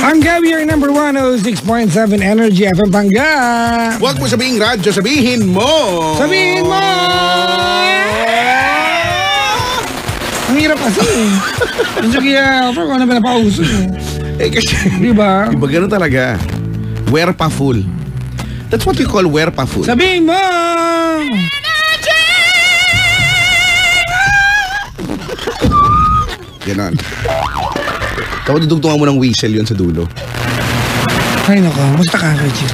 Pangga, we are number 106.7 Energy FM Pangga. Huwag mo sabihin radyo, sabihin mo. Sabihin mo! Ang hirap kasi. Kasi kaya, kung ano ba napauso Eh kasi, diba? Iba ganun talaga. Werpaful. That's what you call werpaful. Sabihin mo! Ganon. Tapos dudugtungan mo ng whistle yun sa dulo. Ay nako, musta ka, Reggie?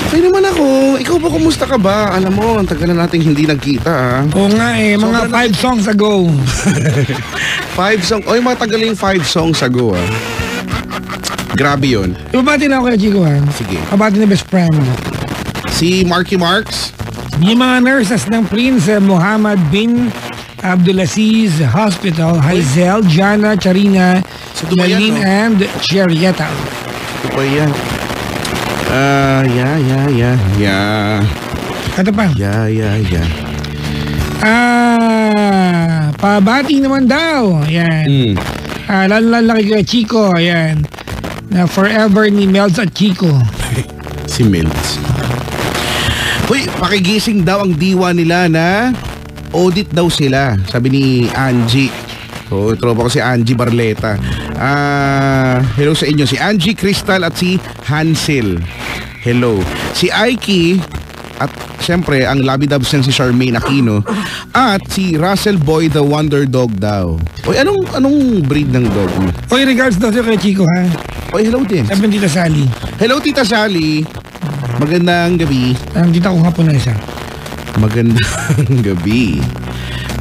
Okay naman ako. Ikaw ba, kumusta ka ba? Alam mo, ang tagal na nating hindi nagkita. Oo nga eh, mga 5 songs ago. 5 songs? Oy, matagal yung 5 songs ago Grabe yun. Ibabati na ako kay Chico Sige. Kabati na best friend. Si Marky Marks? Yung mga nurses ng Prince Muhammad bin Abdulaziz Hospital, Hazel, Jana, Charina, Lalin, and Cherieta. Ito pa yan. Yeah. Ito pa. Yeah. Pabati naman daw. Ayan. Lalo-lalo kay Chico. Ayan. Na forever ni Melz at Chico. Si Melz. Uy, pakigising daw ang diwa nila na audit daw sila. Sabi ni Angie. Tropa ko si Angie Barleta. Hello sa inyo. Si Angie, Crystal at si Hansel. Hello. Si Aiki at siyempre ang labidabs niyan si Charmaine Aquino at si Russell Boy the Wonder Dog daw. Oy, anong breed ng dog mo? Oy, regards daw kay Chico Oy, hello din. Sabi ni Tita Sally. Hello Tita Sally. Magandang gabi. Tita kong hapon na isa. Magandang gabi.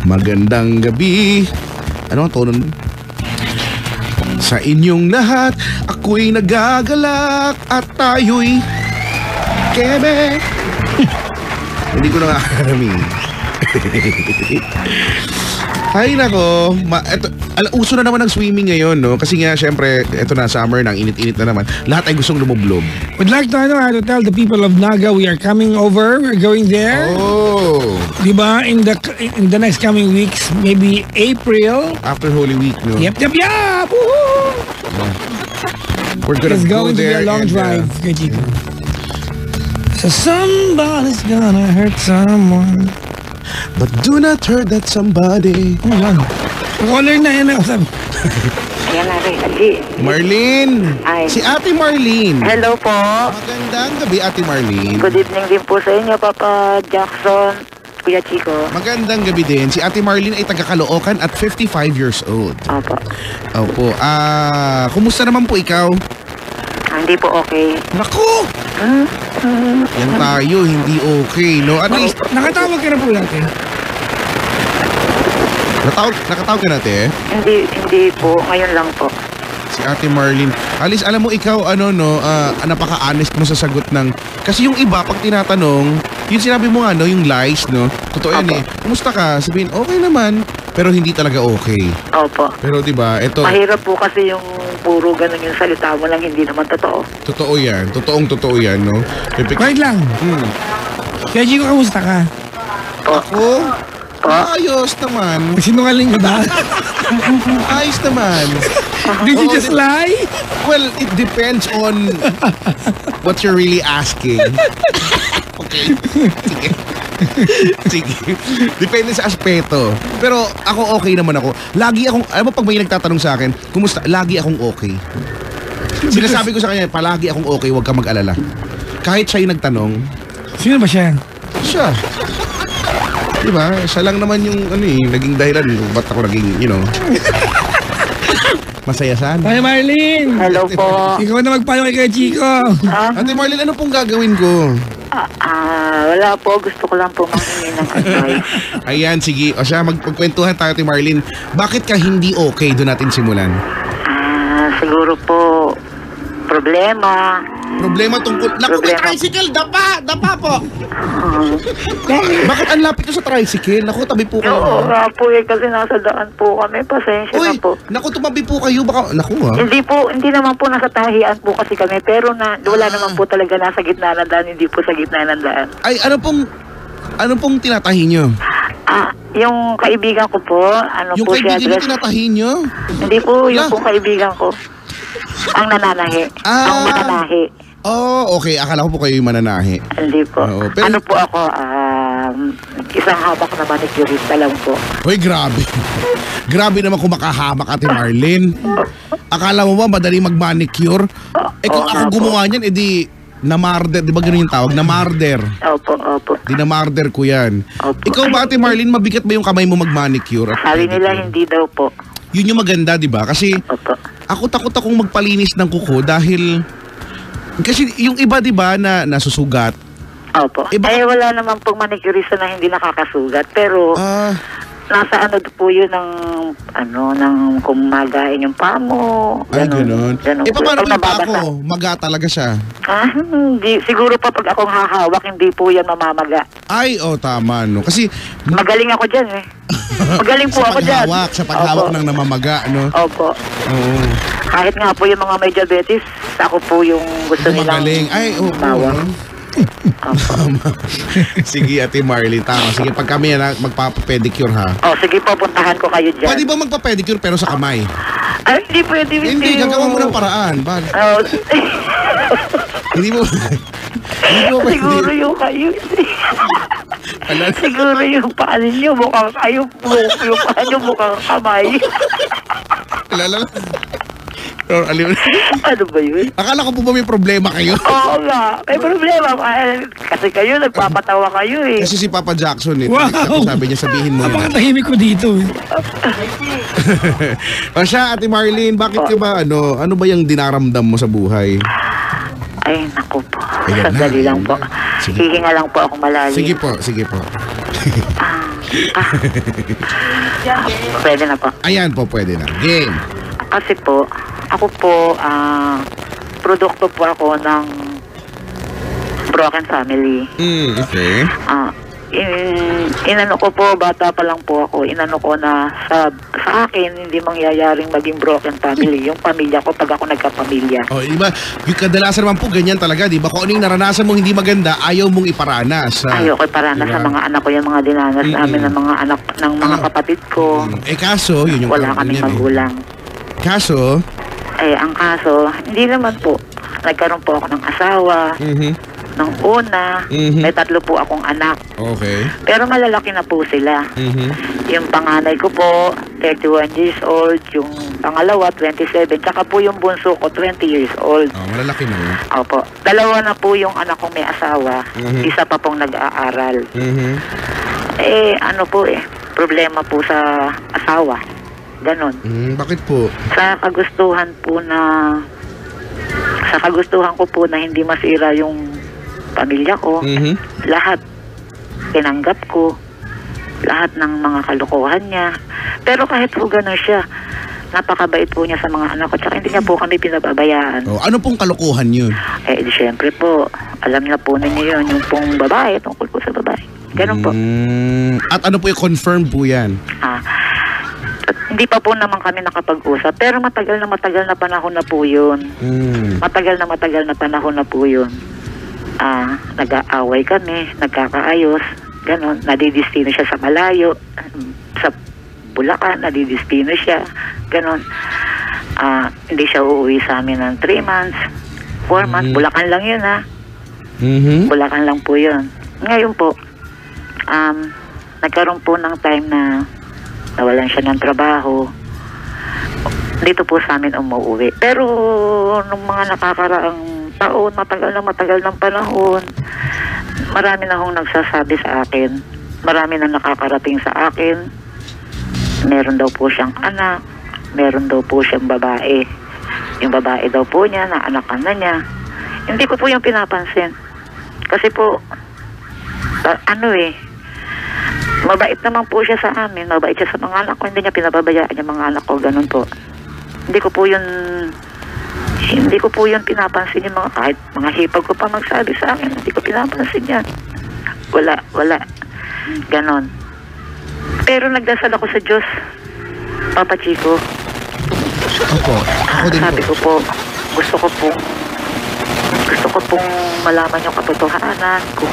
Magandang gabi. Ano ang tono? Sa inyong lahat, ako'y nagagalak at tayo'y kebe. Hindi ko na makakaramin. Ay nako, uso na naman ng swimming ngayon, no? Kasi nga, syempre, eto na, summer na, init-init na naman. Lahat ay gustong lumublob. Would like to tell the people of Naga we are coming over. We're going there. Oh. Diba? In the next coming weeks, maybe April. After Holy Week, no? Yep. Woohoo! We're gonna It's go going to be there a long and, drive. So somebody's gonna hurt someone. But do not hurt that somebody. Oh, yan. Caller na yan. Ayan na rin, Adi. Marlene! Ay. Si Ate Marlene. Hello po. Magandang gabi, Ate Marlene. Good evening din po sa inyo, Papa Jackson, Kuya Chico. Magandang gabi din. Si Ate Marlene ay taga Caloocan at 55 years old. Opo. Opo. Kumusta naman po ikaw? Hindi po okay. Naku! Yan tayo, hindi okay, no? At least, Nakatawag ka na po natin. nakatawag ka natin Hindi po. Ngayon lang po. Si Ate Marlene. Alice, alam mo ikaw, napaka-honest mo sa sagot ng... Kasi yung iba, pag tinatanong, yung sinabi mo nga, no, yung lies, no? Totoo yan eh. Kumusta ka? Sabihin, okay naman. Pero hindi talaga okay. Opo. Pero diba, ito... Mahirap po kasi yung puro ganun yung salita mo lang, hindi naman totoo. Totoo yan. Totoong-totoo yan, no? Wait lang. Kaya Chico, kamusta ka? Ako? Ayos naman. Sinungaling ka ba? Ayos naman. Did you just lie? Well, it depends on what you're really asking. Okay. Sige. Depende sa aspeto. Pero ako okay naman ako. Lagi akong, alam mo pag may nagtatanong sa akin, kumusta? Lagi akong okay. Sinasabi ko sa kanya, palagi akong okay, huwag ka mag-alala. Kahit siya yung nagtanong. Sino ba siya? Siya. Diba? Siya lang naman yung naging dahilan ba't ako naging, masaya sana. Ay, Marlene! Hello po. Ikaw na magpayo kay Chico. Ate Marlene, ano pong gagawin ko? Wala po. Gusto ko lang po manghingi ng advice. Ayan, sige. O siya, magkwentuhan tayo, Ate Marlene. Bakit ka hindi okay? Doon natin simulan. Siguro po, problema. Problema tungkol... Naku, may tricycle! Dapa po! Bakit ang lapit ko sa tricycle? Naku, tabi po kayo. Oo nga po kasi nasa daan po kami. Pasensya na po. Naku, tumabi po kayo. Baka... Naku Hindi naman po nasa tahian po kasi kami. Pero wala naman po talaga nasa gitna ng daan. Hindi po sa gitna ng daan. Ay, ano pong tinatahi nyo? Yung kaibigan ko po, yung po siya kaibigan nyo tinatahi nyo? Hindi po, yung pong kaibigan ko. Ang nananahi. Ang mananahi. Oh, okay. Akala ko po kayo yung mananahi. Hindi po. Oo, pero- Ano po ako, isang habak na manicurista lang po. Hoy, grabe. Grabe naman kung makahamak, Ate Marlene. Akala mo ba madali mag-manicure? Kung Oo ako nga po. gumawa niyan, edi na-marder. Di ba ganun yung tawag? Na-marder. Opo. Di na-marder ko yan. Opo. Ikaw ba, Ate Marlene, mabigat ba yung kamay mo mag-manicure? at Sabi nila pedicure? hindi daw po. Yun yung maganda, di ba? Kasi Opo. ako takot akong magpalinis ng kuko dahil... Kasi yung iba, di ba, na nasusugat. Opo. Wala naman pong manicurista na hindi nakakasugat. Pero, nasa ano po yun ng kung magain yung paa mo. Ay, ganun. Ganun po. Paano Pag yung paa nababasa. ko? Maga talaga siya. Hindi. Siguro pa pag akong hahawak, hindi po yan mamamaga. Ay, tama, no? Kasi... Magaling ako dyan eh. Magaling po ako dyan. Sa paghawak Opo. ng namamaga, no? Opo. Oo. Kahit nga po yung mga may diabetes, ako po yung gusto nilang Magaling. Ay, oo. bawang. Opo. Sige, Ate Marlene, tama. Sige, pag kami magpapapedicure, ha? Sige po, puntahan ko kayo dyan. Pwede ba magpapedicure pero sa kamay? Ay, hindi pwede. Hindi, gagawa mo ng paraan. Hindi mo... Hindi mo pwede. Siguro yung kayo. Siguro yung paa ninyo mukhang kayo po. Yung paa nyo mukhang kamay. Alala. Ano ba yun? Akala ko po ba may problema kayo? Oo nga, may problema. Kasi kayo, nagpapatawa kayo eh. Kasi si Papa Jackson, Wow! sabi niya, sabihin mo yun. Napakatahimik ko dito. O siya, Ate Marlene, bakit ka ba, ano ba yung dinaramdam mo sa buhay? Ay, naku po. Ayan na. Sandali lang po. Sige. Hihinga lang po ako malalim. Sige po, sige po. Pwede na po. Ayan po, pwede na. Game. Kasi po, ako po, produkto po ako ng broken family. Okay. Inano ko po, bata pa lang po ako, inano ko na sa akin, hindi mangyayaring maging broken family. Yung pamilya ko, pag ako nagkapamilya. Iba, yung kadalasan naman po, ganyan talaga, di ba? Kung ano yung naranasan mong hindi maganda, ayaw mong iparanas. Ayoko iparanas diba? sa mga anak ko, yung mga dinanas namin ng mga anak, ng mga kapatid ko. Kaso, yun yung Wala problem kaming yan, magulang. Kaso, Ang kaso, hindi naman po. Nagkaroon po ako ng asawa, ng una, may 3 po akong anak. okay. Pero malalaki na po sila. Yung panganay ko po, 31 years old. Yung pangalawa, 27. Tsaka po yung bunso ko, 20 years old. Malalaki na yun. Opo. 2 na po yung anak kong may asawa. Isa pa pong nag-aaral. Ano po problema po sa asawa. Ganon. Bakit po? Sa kagustuhan ko po na hindi masira yung pamilya ko, lahat tinanggap ko, lahat ng mga kalokohan niya. Pero kahit po gano'n siya, napakabait po niya sa mga anak ko, tsaka hindi niya po kami pinababayaan. Ano pong kalokohan yun? Di syempre po, alam niya po ninyo yun, yung pong babae, tungkol po sa babae. Ganon po. At ano po yung confirm po yan? Hindi pa po naman kami nakapag-usap, pero matagal na panahon na po yun. Matagal na panahon na po yun. Nag-aaway kami, nagkakaayos, ganon. Nadidistino siya sa malayo, sa Bulacan, nadidistino siya, ganon. Hindi siya uuwi sa amin ng 3 months, 4 months, Bulacan lang yun Bulacan lang po yun. Ngayon po, nagkaroon po ng time na nawalan siya ng trabaho. Dito po sa amin umuwi. Pero nung mga nakakaraang taon, matagal ng panahon, marami na akong nagsasabi sa akin. Marami na nakakarating sa akin. Meron daw po siyang anak. Meron daw po siyang babae. Yung babae daw po niya, naanakan na niya. Hindi ko po yung pinapansin. Kasi po, mabait naman po siya sa amin. Mabait siya sa mga anak ko. Hindi niya pinababayaan yung mga anak ko. Ganun po. Hindi ko po yun pinapansin yung mga, kahit mga hipag ko pa magsabi sa akin. Hindi ko pinapansin yan. Wala. Ganon. Pero nagdasal ako sa Diyos, Papa Chico. Opo. Ako din Sabi ko po, gusto ko pong malaman yung katotohanan kung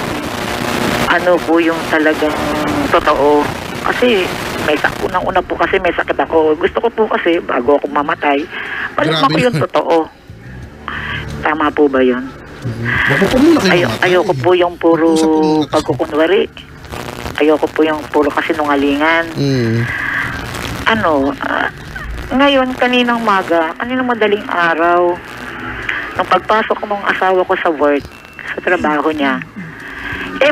ano po yung talagang totoo. Kasi unang-una po kasi may sakit ako. Gusto ko po kasi bago ako mamatay, Malaman ko yung totoo. Tama po ba yun? Baka po muna kayo. Ayoko po yung puro pagkukunwari. Ayoko po yung puro kasinungalingan. Ngayon, kaninang madaling araw, nung pagpasok ng asawa ko sa work, sa trabaho niya,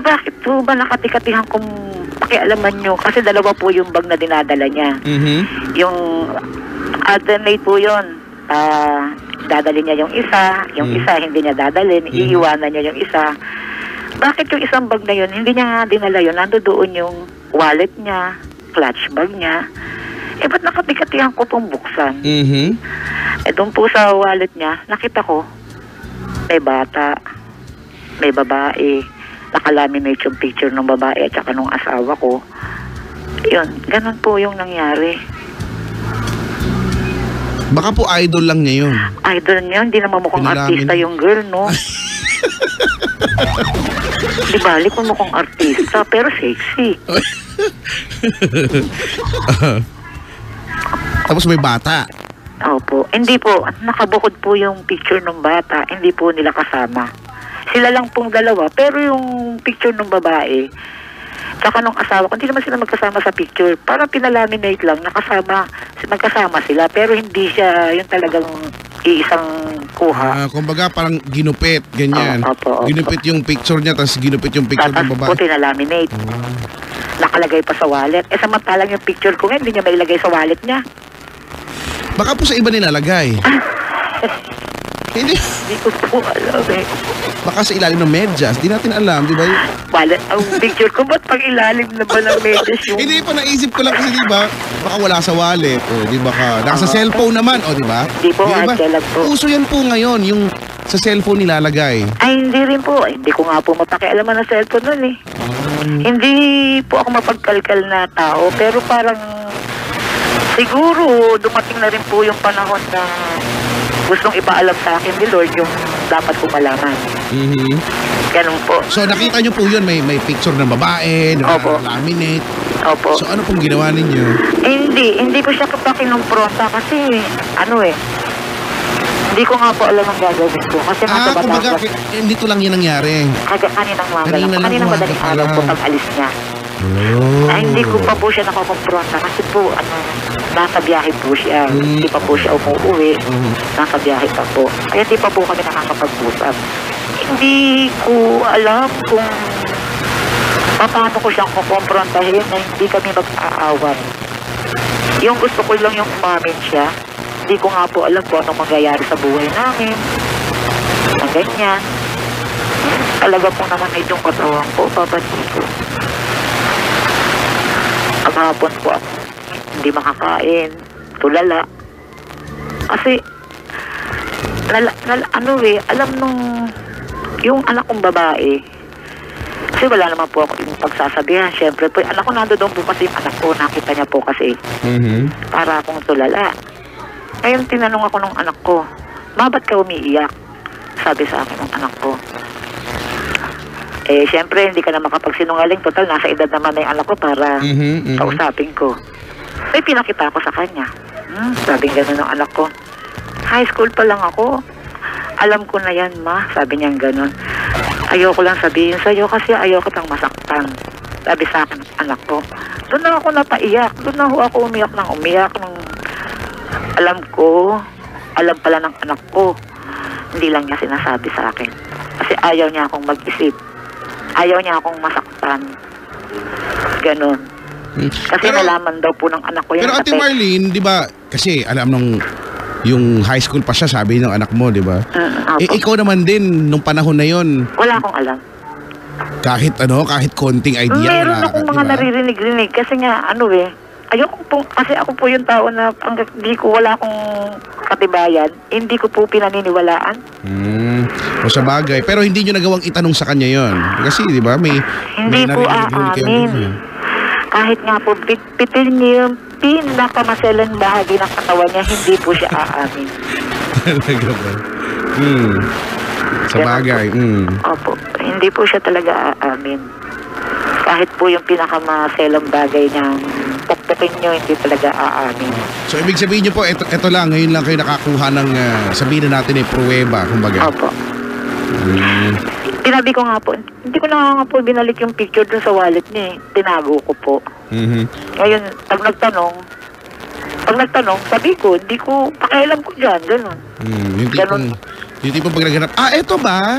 bakit po ba nakatikatihan kong pakialaman nyo? Kasi dalawa po yung bag na dinadala niya. Yung alternate po yun. Dadalhin niya yung isa hindi niya dadalhin, iiwanan niya yung isa. Bakit yung isang bag na yun, hindi niya nga dinala yun, nando doon yung wallet niya, clutch bag niya. Ba't nakatikatihan ko pong buksan? Doon po sa wallet niya, nakita ko, may bata, may babae, nakalaminate yung picture ng babae at saka nung asawa ko. Yun, ganun po yung nangyari. Baka po idol lang niya yun. Idol niya, hindi naman mukhang artista yung girl, no? Di balik mo mukhang artista, pero sexy. Tapos may bata. Opo. Hindi po, nakabukod po yung picture ng bata, hindi po nila kasama. Sila lang pong dalawa, pero yung picture ng babae, tsaka nung asawa ko, hindi naman sila magkasama sa picture. Parang pinalaminate lang, magkasama sila, pero hindi siya yung talagang iisang kuha. Kumbaga parang ginupit, ganyan. Opo. Ginupit yung picture niya, tapos ginupit yung picture ng babae. Tapos po pinalaminate. Nakalagay pa sa wallet. Samantalang yung picture ko nga, hindi niya mailagay sa wallet niya. Baka po sa iba nilalagay. Hindi ko po alam Baka sa ilalim ng medyas, di natin alam, di ba? Wallet, ang picture ko, ba't pag ilalim na ba ng medyas yung... Hindi pa, naisip ko lang kasi, di ba? Baka wala sa wallet, o di ba ka? Nasa cellphone naman, o di ba? Di po, lang po. Uso yan po ngayon, yung sa cellphone nilalagay. Ay, hindi rin po. Hindi ko nga po mapakialaman ng cellphone nun eh. Hindi po ako mapagkalkal na tao, pero parang siguro dumating na rin po yung panahon na gustong ipaalam sa akin ni Lord yung dapat ko malaman. Ganun po. So nakita nyo po yun, may picture ng babae, laminate. Opo. So ano pong ginawa ninyo? Hindi ko siya kinumpronta kasi hindi ko nga po alam ang gagawin ko. Kasi kumbaga, dito lang yan nangyari. Kaninang madaling araw po pag-alis niya. Hindi ko pa po siya nakakumpronta kasi po, nasa biyahe po siya. Hindi pa po siya umuwi. Nasa biyahe pa po. Kaya hindi pa po kami nakakapag-usap. Hindi ko alam kung paano ko siyang kukumprontahin na hindi kami mag-aaway. Yung gusto ko lang yung umamin siya. Hindi ko nga po alam kung anong mangyayari sa buhay namin. Na ganyan. Talaga po naman yung katawan ko, papatid ko. Maghapon po ako hindi makakain, tulala. Kasi alam nung yung anak kong babae, kasi wala naman po ako yung pagsasabihan. Siyempre po, anak ko nandoon po kasi yung anak ko, nakita niya po kasi para akong tulala. Ngayon tinanong ako ng anak ko, ba't ka umiiyak? Sabi sa akin ng anak ko. Siyempre, hindi ka na makapagsinungaling. Total, nasa edad naman na yung anak ko para kausapin ko. May pinakita ako sa kanya. Sabi gano'n ng anak ko. High school pa lang ako. Alam ko na yan, ma. Sabi niya gano'n. Ayoko lang sabihin sa'yo kasi ayoko tang masaktan. Sabi sa akin ng anak ko. Doon na ako napaiyak. Doon na ako umiyak. Alam pala ng anak ko. Hindi lang niya sinasabi sa akin. Kasi ayaw niya akong mag-isip. Ayaw niya akong masaktan. Ganon. Kasi nalaman daw po ng anak ko yan. Pero Ate Marlene, di ba, kasi alam nung yung high school pa siya, sabi ng anak mo, di ba? Ikaw naman din, nung panahon na yon. Wala akong alam. Kahit konting idea. Meron akong mga naririnig-rinig. Kasi nga, ayoko po, kasi ako po yung tao na wala akong katibayan, hindi ko po pinaniniwalaan. O sa bagay. Pero hindi nyo nagawang itanong sa kanya yon. Kasi, di ba, hindi po aamin. Kahit nga po, pitil niya yung pinakamaselan bahagi ng katawan niya, hindi po siya aamin. Talaga ba? Sa bagay. Opo. Hindi po siya talaga aamin. Kahit po yung pinakamaselang bagay niyang pukpukin nyo, hindi talaga aamin. So, ibig sabihin nyo po, ito lang, ngayon lang kayo nakakuha ng, sabihin na natin pruweba, kumbaga. Opo. Tinabi ko nga po, hindi ko na nga po binalik yung picture dun sa wallet niya eh. Tinago ko po. Ngayon, pag nagtanong, sabi ko, hindi ko, pakialam ko dyan, gano'n. Yung tipong pag naghanap, eto ba?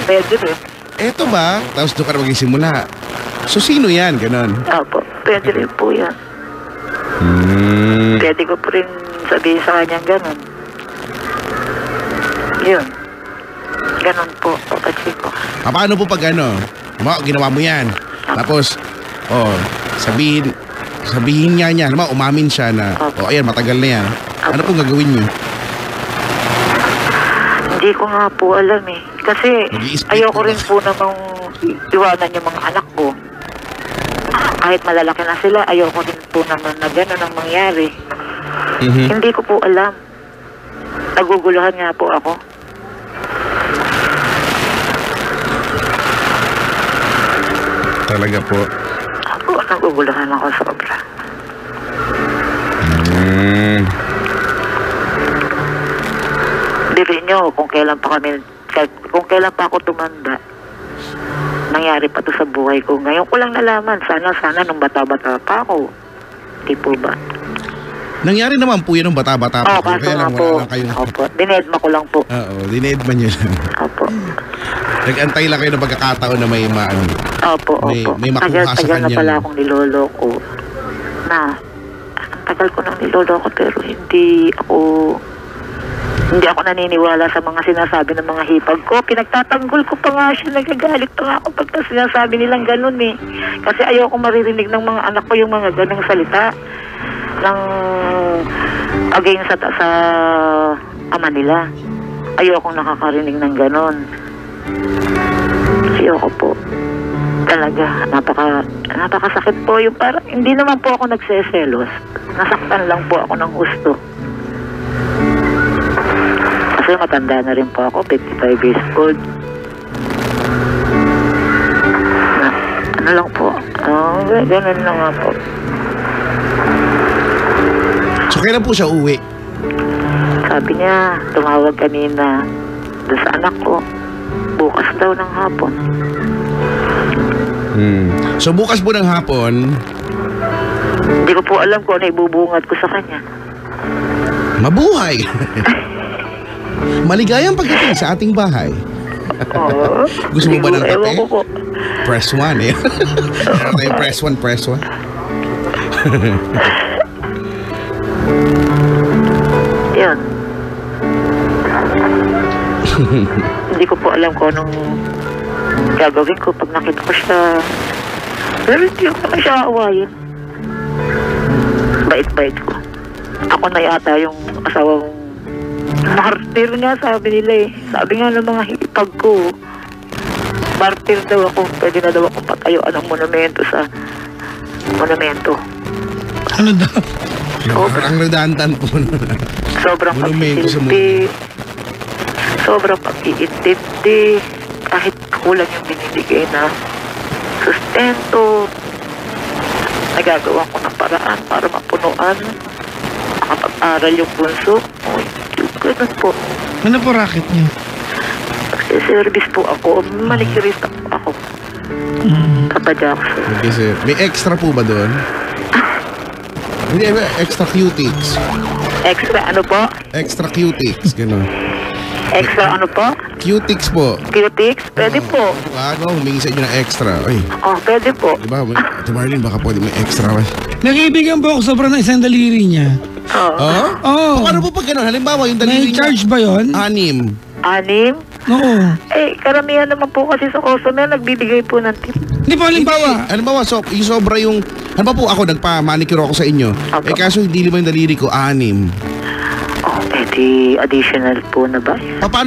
Pwede rin. Eto ba? Tapos doon ka na magsisimula. So, sino yan? Ganon. Opo, pwede rin po yan. Pwede ko po rin sabihin sa kanyang ganon. Yun. Ganon po, kapatid ko. Paano po pag ginawa mo yan? Tapos, sabihin niya, umamin siya na, ayan, matagal na yan. Ano pong gagawin niyo? Hindi ko nga po alam eh. Kasi ayoko rin po namang iwanan yung mga anak ko. Kahit malalaki na sila, ayoko rin po naman na gano'n ang mangyari. Hindi ko po alam. Naguguluhan nga po ako. Talaga po? Ako, naguguluhan ako sobra. Bilhin nyo kung kailan pa ako tumanda, nangyari pa to sa buhay ko. Ngayon ko lang nalaman. Sana nung bata-bata pa ako. Di po ba? Nangyari naman po yun nung bata-bata pa. Kaso nga po. Opo. Dinedma ko lang po. Oo, dinedma nyo lang. Opo. Nag-antay lang kayo ng pagkakataon na may Opo. May makuha sa tagal kanya. na pala akong niloloko. Ang tagal ko nang niloloko pero hindi ako naniniwala sa mga sinasabi ng mga hipag ko. Pinagtatanggol ko pa nga siya. Nagagalit pa nga ako pagka sinasabi nilang ganun eh. Kasi ayoko maririnig ng mga anak ko yung mga ganung salita ng against sa ama nila. Ayoko nakakarinig ng ganun. Ayoko po. Talaga, napakasakit po yung parang, hindi naman po ako nagseselos. Nasaktan lang po ako ng gusto. Kasi matanda na rin po ako, 55 years old. Ano lang po, ganun lang nga po. So, kailan po siya uwi? Sabi niya, tumawag kanina doon sa anak ko. Bukas daw ng hapon. So, bukas po ng hapon, hindi ko po alam kung ano ibubungad ko sa kanya. mabuhay! Maligayang pagdating sa ating bahay. Oo. Gusto mo ba ng kape? Ewan ko po. Press 1 eh. Press 1. Yan. Hindi ko po alam kung anong gagawin ko pag nakita ko siya. Pero hindi ko na siya aawayin. Bait-bait ko. Ako na yata yung asawang martir nga, sabi nila eh. Sabi nga ng mga hipag ko, martir daw ako. Pwede na daw ako patayuan ng monumento sa monumento. Ano daw? Ang redundant po. Sobrang pag-iintindi. Sobrang pag-iintindi. Kahit kulang yung binibigay na sustento, nagagawa ko ng paraan para mapunuan. Makapag-aral yung bunso. Ganun po. Ano po racket niyo? Service po ako. Manicurista po ako. Papa Jackson. Okay, sir. May extra po ba doon? Hindi, extra cutics. Extra ano po? Extra cutics, gano'n. Extra ano po? Cutics po. Cutics? Pwede po. Humingi sa inyo ng extra. Ay, Pwede po. diba, Ate Marlene, baka pwede may extra. Nag-ibigan po ako sobrang ng isang daliri niya. Oh? Paano po pag gano'n? Halimbawa, yung daliri May charge ba yun? 6. 6? Oo. Karamihan naman po kasi sa customer, nagbibigay po ng tip. Hindi po, halimbawa. Halimbawa, yung sobra yung... Halimbawa po ako, nagpa-manicure ako sa inyo. Okay. Kaso hindi naman yung daliri ko, 6. Pwede additional po na ba?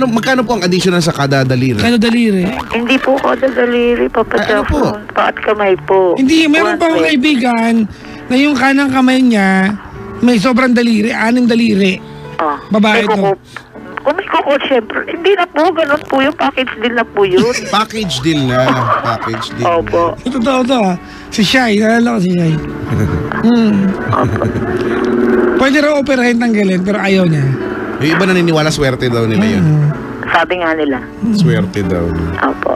Magkano po ang additional sa kada daliri? Kada daliri. Hindi po kada daliri, Papa Ano po? Jackson. Paat kamay po. Hindi, meron pa akong kaibigan na yung kanang kamay niya may sobrang daliri, 6 daliri. Babae to. Kung may kuko, syempre. Hindi na po, ganun po yung package deal na po yun. Package deal na. Package deal. Opo. Totoo to ha. Si Shai, nalala ko si Shai. Pwede raw operahin tanggalin pero ayaw niya. Yung iba naniniwala swerte daw nila yun. Sabi nga nila. Swerte daw. Opo.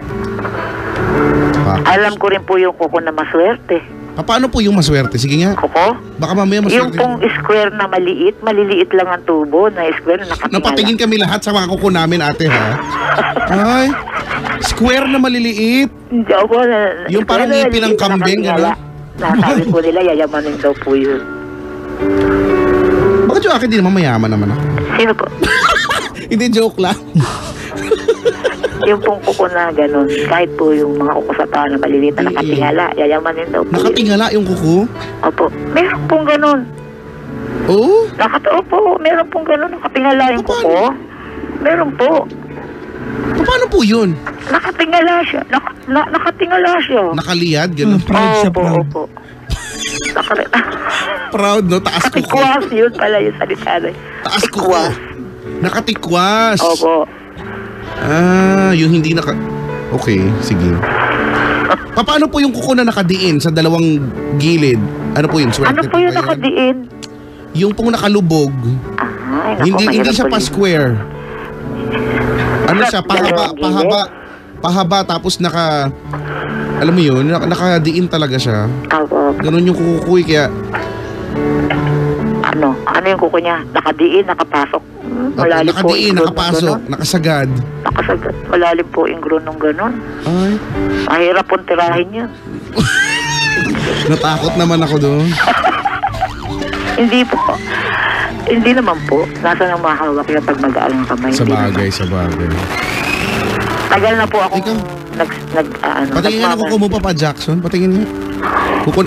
Package. Alam ko rin po yung kuko na maswerte. Paano po yung maswerte? Sige nga. Kuko? Baka mamaya Yung maswerte. pong square na maliliit lang ang tubo na square na nakatingala. Napatingin kami lahat sa mga kuko namin, ate, ha? Ay, square na maliliit. Hindi ako na... Yung parang square na ngipin ng maliliit na kambing, nakatingala. Nasabi po nila, yayamanin daw po yun. Bakit yung akin di naman mayaman naman ako? Sino po? Hindi, joke lang. Yung pong kuko na gano'n, kahit po yung mga kuko sa paa na maliliit na nakatingala, yayamanin daw po yun. Nakatingala yung kuko? Opo. Meron pong gano'n. Oo? Opo, meron pong gano'n. Nakatingala yung kuko. Meron po. Paano po yun? Nakatingala siya. Nakatingala siya. Nakaliyad, gano'n. Proud siya, Opo, proud. opo. Proud, no? Taas kuko. Nakatikwas yun pala yung salita na. Taas kuko. Nakatikwas. Opo. Yung hindi Okay, sige. Paano po yung kuko na nakadiin sa dalawang gilid? Ano po yun? Swerte Ano po yung ba yan? nakadiin? Yung pong nakalubog. Ay, naku, Hindi mahirap siya po pa yun. square. Ano siya? Dalawang gilid? Pahaba tapos alam mo yun, nakadiin talaga siya. Opo. Ganun yung kukukoy kaya Ano yung kuko niya? Nakadiin, nakapasok. Malalim po nakadiin, yung nakapasok, nakasagad. Nakasagad. Malalim po yung gronong ganon. Ay, Mahirap pong tirahin yun. natakot naman ako doon. Hindi po. Hindi naman po. Nasa nang mahawak yung pag mag-aal ng kamay. Sa Hindi bagay, naman. sa bagay. Tagal na po ako Ikaw? Patingin nga na kuko mo, Papa Jackson. Patingin nga.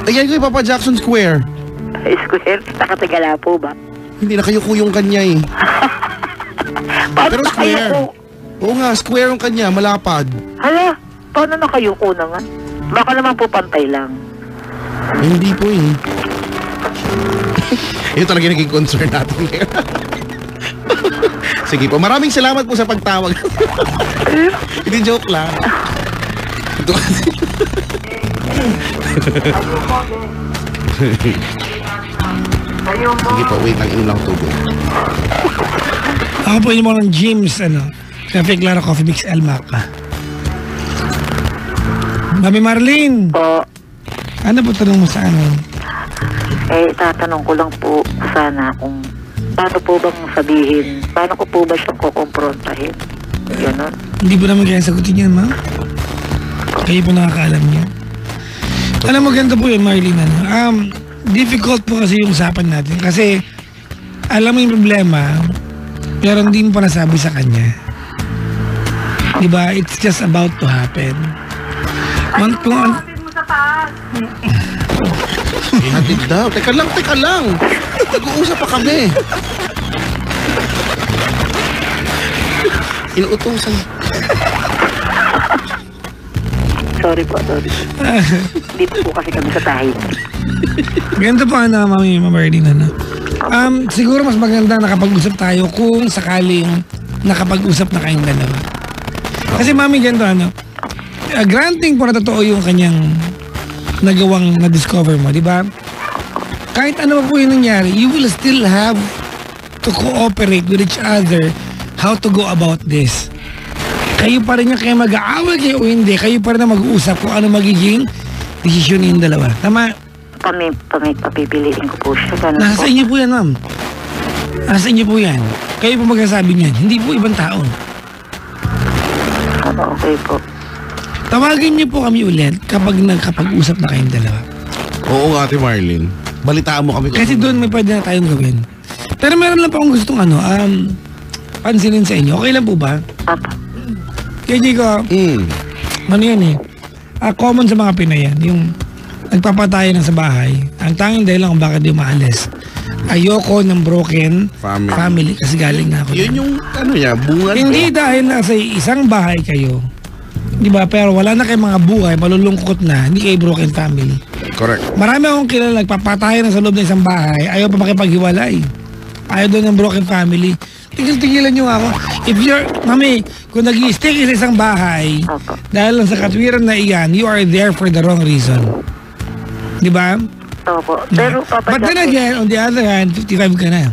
Ayan ko Papa Jackson Square. Square? Nakatigala po ba? Hindi, nakayuko yung kanya eh. Paano Pero square. nakayuko? Oo nga, square yung kanya, malapad. Hala, paano nakayuko naman? Baka naman po pantay lang. Hindi po eh. Yun talaga yung naging concern natin ngayon. Sige po, maraming salamat po sa pagtawag. Hindi, joke lang. Ito kasi. Sige po, wait lang, inom lang tubig. Ako po yun mo ng James, Cafe Clara Coffee Mix El Maca. Mami Marlene, Po, ano po tanong mo sa amin? tatanong ko lang po sana kung paano po bang sabihin, paano ko po ba siyang kukomprontahin? Ganon. Hindi po naman kaya sagutin yan, ma'am. Kayo po nakakaalam niya. Alam mo, ganito po yun, Marlene. Difficult po kasi yung usapan natin. Kasi, alam mo yung problema, pero hindi mo pa nasabi sa kanya. Diba? It's just about to happen. Hatid daw. Teka lang. Nag-uusap pa kami. Inuutosan. Sorry po. Dito po kasi kami sa tayo. Ganito po, Mami Marlene, siguro mas maganda nakapag-usap tayo kung sakaling nakapag-usap na kayong dalawa. Kasi, Mami, ganito, granting po na totoo yung kanyang nagawang na-discover mo, di ba? Kahit ano pa po yung nangyari, you will still have to cooperate with each other how to go about this. Kayo pa rin yung kayo mag-aaway kayo o hindi, kayo pa rin na mag-uusap kung ano magiging desisyon yung dalawa. Tama? Papipiliin ko po siya. Ganun Nasa po. inyo po yan, ma'am. Nasa inyo po yan. Kayo po magsasabi niyan, hindi po ibang tao. Okay po. Tawagin niyo po kami ulit kapag nagkapag-usap na kayong dalawa. Oo nga, Ate Marlene. Balitaan mo kami. Kasi doon may pwede na tayong gawin. Pero meron lang po akong gustong pansinin sa inyo. Okay lang po ba? Papa. Kaya Chico, ano yan eh. Common sa mga Pinoy yan. Yung nagpapatayo na sa bahay. Ang tanging dahilan kung bakit di maalis. Ayoko ng broken family kasi galing na ako. Yun yung bunga. Hindi dahil nasa isang bahay kayo. Di ba? Pero wala na kayong mga buhay, malulungkot na, hindi kayo broken family. Correct. Marami akong kilala nagpapatayo na sa loob ng isang bahay, ayaw pa makipaghiwalay. Ayaw daw ng broken family. Tigil-tigilan nyo ako. If you're, mami, kung nag-i-stay kayo sa isang bahay, Opo. dahil lang sa katwiran na iyan, you are there for the wrong reason. Di ba? Opo. Pero Papa But then Jack, again, on the other hand, 55 ka na.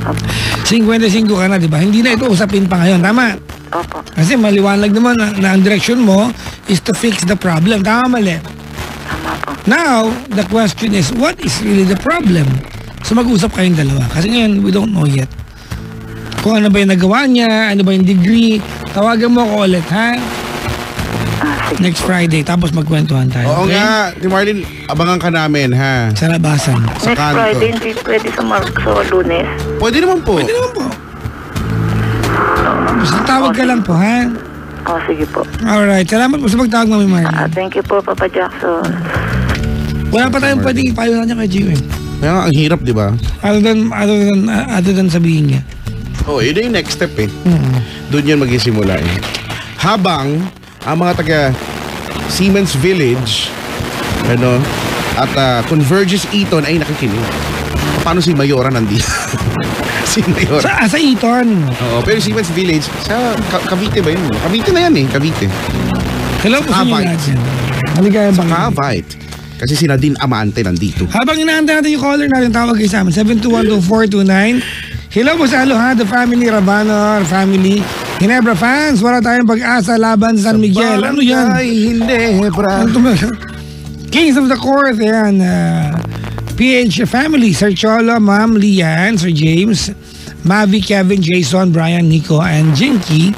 Opo. 55 ka na, di ba? Hindi na ito usapin pa ngayon. Tama? Opo. Kasi maliwanag naman na ang direction mo is to fix the problem. Tama, mali. Tama po. Now, the question is, what is really the problem? So mag-usap kayong dalawa. Kasi ngayon, we don't know yet. Kung ano ba yung nagawa niya, ano ba yung degree, tawagan mo ako ulit, ha? Sige. Next Friday, tapos magkwentuhan tayo. Oo okay? nga, Ate Marlene, abangan ka namin ha. Sa labasan. Sa Next kanto. Friday, hindi pwede sa Lunes. Pwede naman po. Pwede naman po. Basta tawag ka lang po, ha? Sige po. Alright, salamat po sa pagtawag, Mami Marlene. Thank you po, Papa Jackson. Wala pa tayong pwedeng ipayo na niya kay Gio, eh. Kaya nga, ang hirap, di ba? Other than sabihin niya. Oo, yun na yung next step eh. Hmm. Doon yun magsisimula eh. Habang ang mga taga Siemens Village at Convergys Eton ay nakikinig. Paano si Mayora nandito? Si Mayora. Sa Eton. Oo, pero Siemens Village, sa Cavite ba yun? Cavite na yan eh, Cavite. Hello po sa inyo Cavite. lahat yan. Maligayang Sa bangin. Cavite. Kasi si Nadine Amante nandito. Habang inaantay natin yung caller natin, tawag kayo sa amin, 7212429. Hello po sa Aloha, the family, Rabanor, family, Ginebra fans, wala tayong pag-asa laban sa San Miguel. Ano yan? Ay, hindi, bra. Kings of the Court, ayan. PH family, Sir Cholo, Ma'am Lian, Sir James, Mavi, Kevin, Jason, Brian, Nico, and Jinky,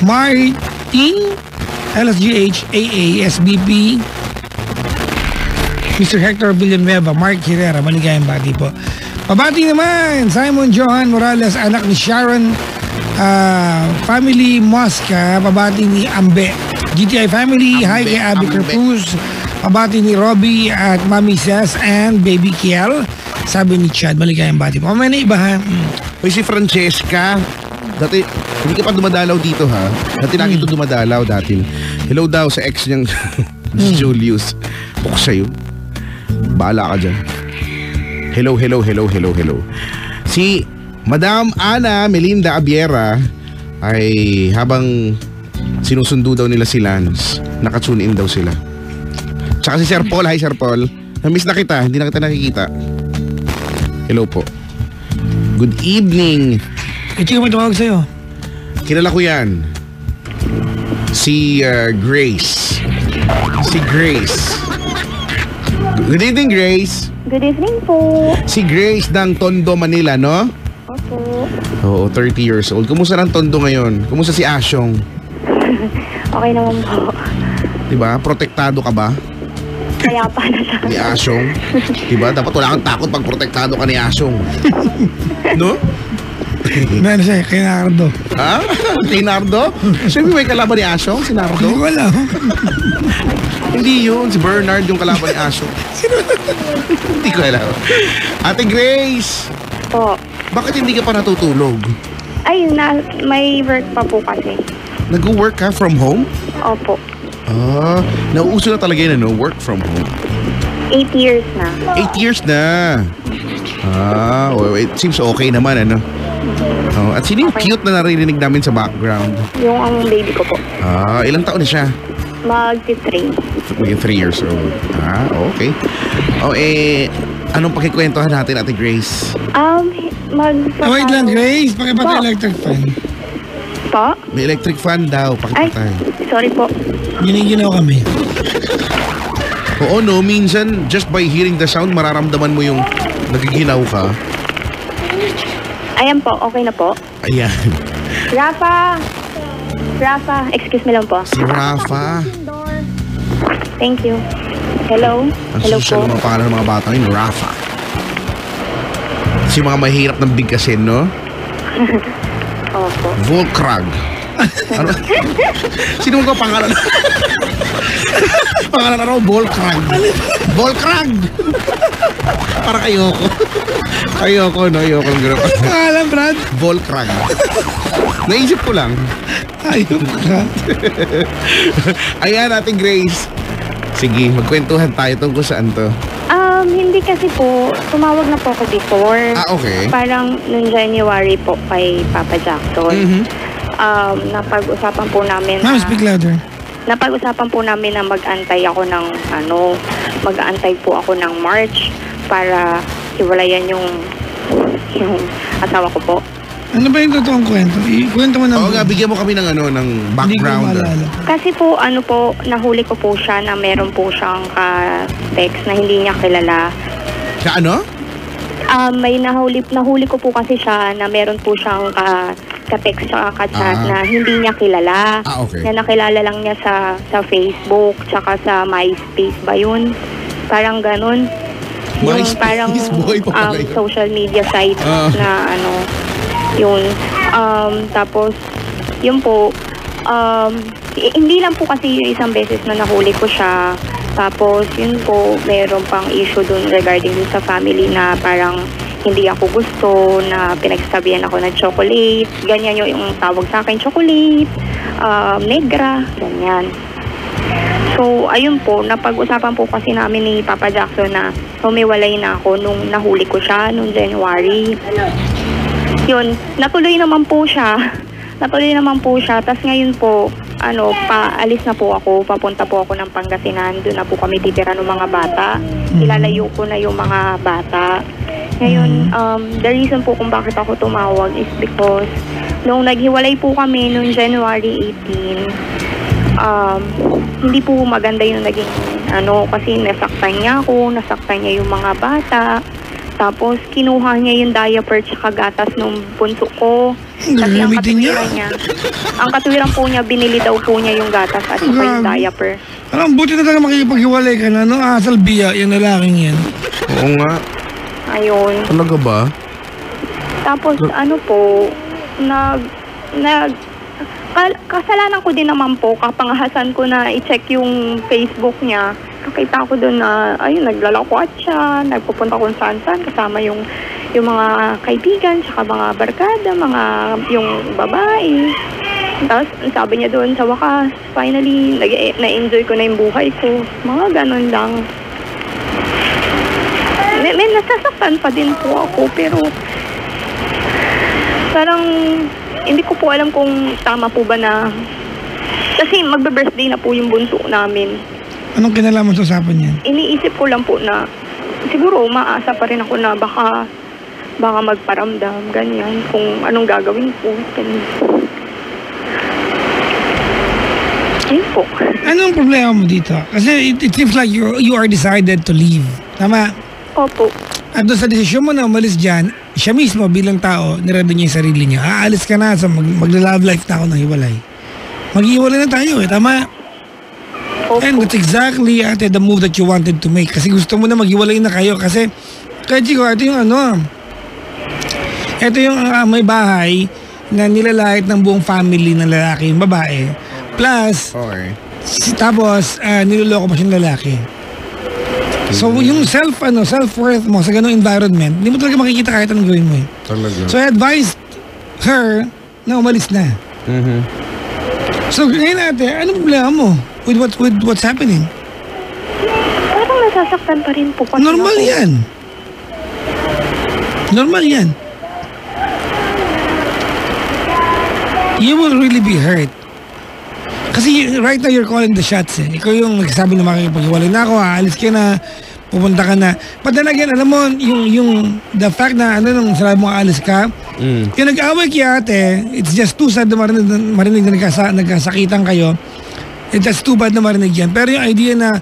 Martin, LSGH, AA, SBP, Mr. Hector Villanueva, Mark Herrera, maligayang bati po. Pabati naman, Simon Johan Morales, anak ni Sharon, family Mosca, pabati ni Ambe. GTI family, hi kay Abby Ambe. Cruz, pabati ni Robbie at Mami Ses and Baby Kiel. Sabi ni Chad, maligayang bati po. May na iba ha? Uy, si Francesca. Dati, hindi ka pa dumadalaw dito ha. Dati lagi ito dumadalaw dati. Hello daw sa ex niyang si Julius. Bukos sa'yo. Bahala ka dyan. Hello. Si Madam Ana Melinda Abiera ay habang sinusundo daw nila si Lance, nakatune in daw sila. Tsaka si Sir Paul, hi Sir Paul. Namiss na kita, hindi na kita nakikita. Hello po. Good evening. Ito yung may tumawag sa'yo. Kilala ko yan. Si Grace. Si Grace. Good evening, Grace. Good evening po. Si Grace ng Tondo, Manila, no? Opo. Oo, 30 years old. Kumusta ng Tondo ngayon? Kumusta si Asyong? Okay naman po. Diba? Protektado ka ba? Kaya pa na siya. Ni Asyong? Diba? Dapat wala kang takot pag protektado ka ni Asyong. No? Meron siya, kay Nardo. Ha? Kay Nardo? Siyempre may kalaban ni Asyong, si Hindi Nardo? ko alam. Hindi yun, si Bernard yung kalaban ni Asyong. Hindi ko alam. Ate Grace, Po. bakit hindi ka pa natutulog? Ay, may work pa po kasi. Nag-work ka from home? Opo. Nauuso na talaga yun, no? Work from home. 8 years na. 8 years na. Well, it seems okay naman, ano? At sino yung cute na naririnig namin sa background? Yung ang baby ko po. Ilang taon na siya? Mag-3. Maging 3 years old. Okay. Anong pakikwentuhan natin, Ate Grace? Wait lang, Grace. Pakipatay Po. electric fan. Po? May electric fan daw, Ay, pakipatay. sorry po. Giniginaw kami. Oo, no, minsan, just by hearing the sound, mararamdaman mo yung nagiginaw ka. Ayan po, okay na po. Ayan. Rafa, excuse me lang po. Si Rafa. Thank you. Hello? Ang Hello social po. ng mga pangalan ng mga bata ngayon, Rafa. Si mga mahirap ng bigkasin, no? Opo. Volkrag. Ano? Sino mo ka pangalan? Pangalan na raw, Volkrag. Volkrag! Para ayoko. Ayoko, no? Ayoko ng gano'n. Pangalan, Brad? Volkrag. Naisip ko lang. Ayun ka. Ayan, Ate Grace. Sige, magkwentuhan tayo tungkol saan to. Hindi kasi po, tumawag na po ako before. Okay. Parang noong January po kay Papa Jackson. Mhm. Napag-usapan po namin Ma'am, speak louder. napag-usapan po namin na mag-antay ako ng mag-aantay po ako ng March para hiwalayan yung asawa ko po. Ano ba yung totoong kwento? Ikwento mo na. Oo nga, bigyan mo kami ng ng Hindi ko background. maalala. Kasi po, nahuli ko po siya na meron po siyang ka-text na hindi niya kilala. Sa ano? May nahuli ko po kasi siya na meron po siyang ka-text sa ka-chat na hindi niya kilala. Okay. Na nakilala lang niya sa Facebook, tsaka sa MySpace ba yun? Parang ganun. Yung MySpace, parang boy pa pala yun. social media site na yun. Tapos, yun po, hindi lang po kasi yung isang beses na nahuli ko siya. Tapos, yun po, meron pang issue dun regarding dun sa family na parang hindi ako gusto, na pinagsasabihan ako ng chocolate. Ganyan yung tawag sa akin, chocolate, negra, ganyan. So, ayun po, napag-usapan po kasi namin ni Papa Jackson na humiwalay na ako nung nahuli ko siya, nung January. Yun, natuloy naman po siya. Tapos ngayon po, paalis na po ako. Papunta po ako ng Pangasinan. Doon na po kami titira ng mga bata. Ilalayo ko na yung mga bata. Ngayon, the reason po kung bakit ako tumawag is because nung naghiwalay po kami noong January 18, hindi po maganda yung naging kasi nasaktan niya ako, nasaktan niya yung mga bata. Tapos, kinuha niya yung diaper tsaka gatas nung bunso ko. Kasi ang katwiran po niya, binili daw po niya yung gatas at saka yung diaper. Alam, buti na talaga makikipaghiwalay ka na, no? Asal biya, yung lalaking yan. Oo nga. Ayun. Talaga ba? Tapos, kasalanan ko din naman po, kapangahasan ko na i-check yung Facebook niya. Nakita ko doon na, naglalakwat siya, nagpupunta kung saan-saan, kasama yung mga kaibigan, tsaka mga barkada, yung babae. Tapos, sabi niya doon sa wakas, finally, na-enjoy ko na yung buhay ko. Mga ganun lang. May nasasaktan pa din po ako, pero parang hindi ko po alam kung tama po ba na, kasi magbe-birthday na po yung bunso namin. Anong kinalaman sa usapan yan? Iniisip ko lang po na siguro umaasa pa rin ako na baka magparamdam, ganyan, kung anong gagawin ko. Ayun po. Anong problema mo dito? Kasi it seems like you are decided to leave. Tama? Opo. At doon sa desisyon mo na umalis dyan, siya mismo bilang tao, nirado niya yung sarili niya. Aalis ka na, mag-love life na ako ng hiwalay. Mag-iwalay na tayo Tama? Opo. And that's exactly the move that you wanted to make. Kasi gusto mo na maghiwalay na kayo. Kasi, kaya Chico, ito yung ito yung may bahay na nilalait ng buong family ng lalaki, yung babae. Plus, Okay. tapos, niloloko pa siyang lalaki. So, yung self-worth mo sa ganung environment, hindi mo talaga makikita kahit anong gawin mo Talaga. So, I advised her na umalis na. Mhm. So, ngayon anong problema mo with what's happening? Parang nasasaktan pa rin po. Kasi Normal ako. yan. Normal yan. You will really be hurt. Kasi right now you're calling the shots Ikaw yung nagsasabi na makikipaghiwalay na ako, aalis ka na, pupunta ka na. But then again, alam mo, yung the fact na nung sabi mo aalis ka, yung nag-away kaya it's just too sad na marinig na nagkasakitan kayo. It's just too bad na marinig yan. Pero yung idea na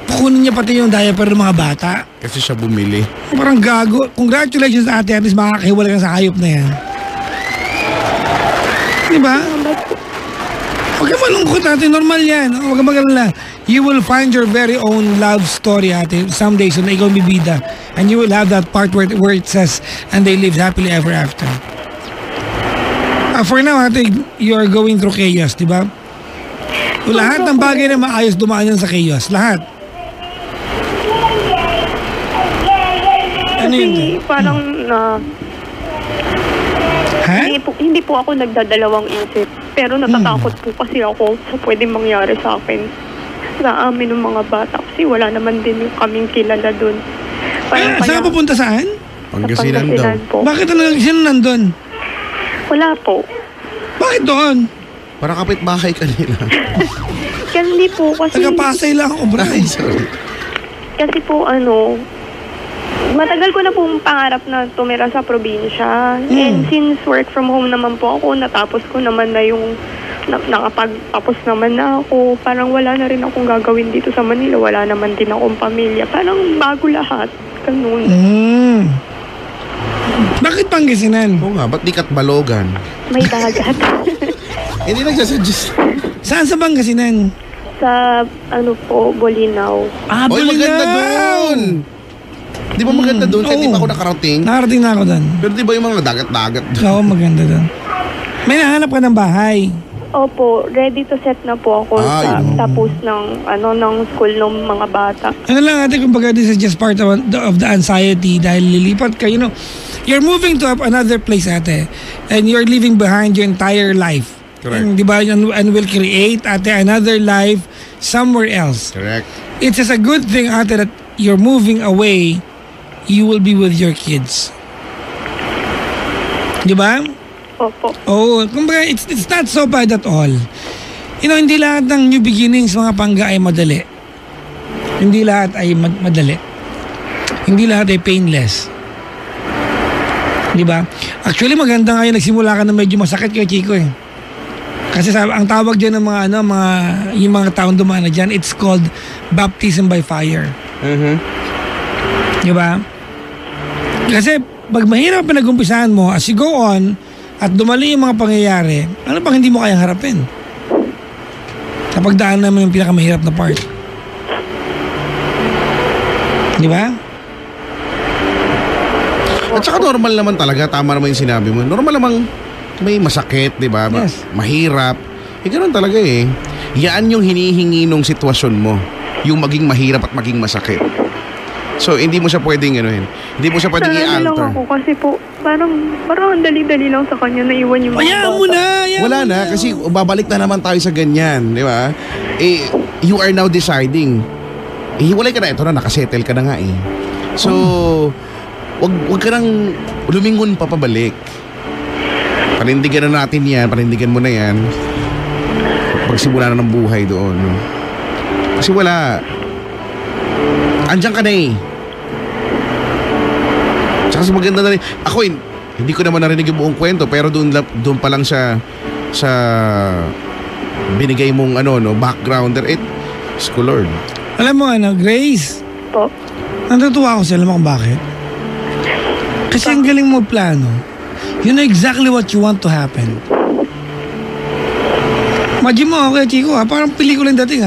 kukunin niya pati yung diaper ng mga bata, Kasi siya bumili. parang gago. Congratulations ate, at least makakahiwalay ka sa hayop na yan. Diba? Huwag ka malungkot ate, normal yan. Huwag ka magalala. You will find your very own love story ate someday, so na ikaw bibida. And you will have that part where it says, and they lived happily ever after. For now ate, you are going through chaos, diba? Lahat ng bagay na maayos dumaan yan sa chaos. Lahat. Ano yun? Kasi parang Ha? hindi po ako nagdadalawang isip. Pero natatakot po kasi ako sa pwedeng mangyari sa akin. sa amin ng mga bata kasi wala naman din yung kaming kilala dun. Saan ka pupunta saan? Pangasinan daw. po. Bakit sino nandun? Wala po. Bakit doon? Para kapitbahay ka nila. Kasi po, kasi... Taga-Pasay lang ako, bro. Ay, sorry. Kasi po, matagal ko na pong pangarap na tumira sa probinsya. And since work from home naman po ako, natapos ko naman na yung nakapagtapos naman na ako. Parang wala na rin akong gagawin dito sa Manila. Wala naman din akong pamilya. Parang bago lahat. Ganun. Bakit Pangasinan? Oo nga, ba't di Katbalogan? May dagat. Hindi nagsasuggest. Saan sa Pangasinan? Sa, Bolinao. Oy, maganda doon! Di ba maganda doon? Kasi di ba ako nakarating? Nakarating na ako doon. Pero di ba yung mga dagat-dagat doon? Oo, maganda doon. May nahanap ka ng bahay. Opo, ready to set na po ako sa tapos ng school ng mga bata. Ano lang ate, kumbaga this is just part of the anxiety dahil lilipat ka, you're moving to another place ate and you're leaving behind your entire life. Correct. And, di ba, and will create ate another life somewhere else. Correct. It's just a good thing ate that you're moving away, you will be with your kids. Di ba? Opo. Oh, kumbaga it's not so bad at all. Hindi lahat ng new beginnings mga pangga ay madali. Hindi lahat ay madali. Hindi lahat ay painless. Di ba? Actually maganda nga yung nagsimula ka na medyo masakit kay Chico eh. Kasi ang tawag diyan ng yung mga taong dumana diyan, it's called baptism by fire. Di ba? Kasi pag mahirap pinag-umpisahan mo, as you go on, at dumali yung mga pangyayari, ano bang hindi mo kayang harapin? Kapag daan naman yung pinakamahirap na part. Di ba? At saka normal naman talaga, tama naman yung sinabi mo. Normal namang may masakit, di ba? Yes. Mahirap. Ganun talaga eh. Yan yung hinihingi nung sitwasyon mo. Yung maging mahirap at maging masakit. So, hindi mo siya pwedeng hindi mo siya pwedeng lang i-alter. ako kasi po, parang ang dali-dali lang sa kanya na iwan yung mga Hayaan mo na! Wala na, kasi babalik na naman tayo sa ganyan, di ba? You are now deciding. Hiwalay ka na, ito na, nakasettle ka na nga eh. So, wag ka nang lumingon pa pabalik. Panindigan na natin yan, panindigan mo na yan. Pagsimula na ng buhay doon. Kasi wala. Andiyan ka na eh. Tsaka maganda na rin. Ako hindi ko naman narinig yung buong kwento, pero doon pa lang sa binigay mong backgrounder, Lord. Alam mo Grace, po. natutuwa ako sa'yo, alam mo kung bakit? Kasi ang galing mo plano. You know exactly what you want to happen. Imagine mo, okay Chico parang pelikula yung dating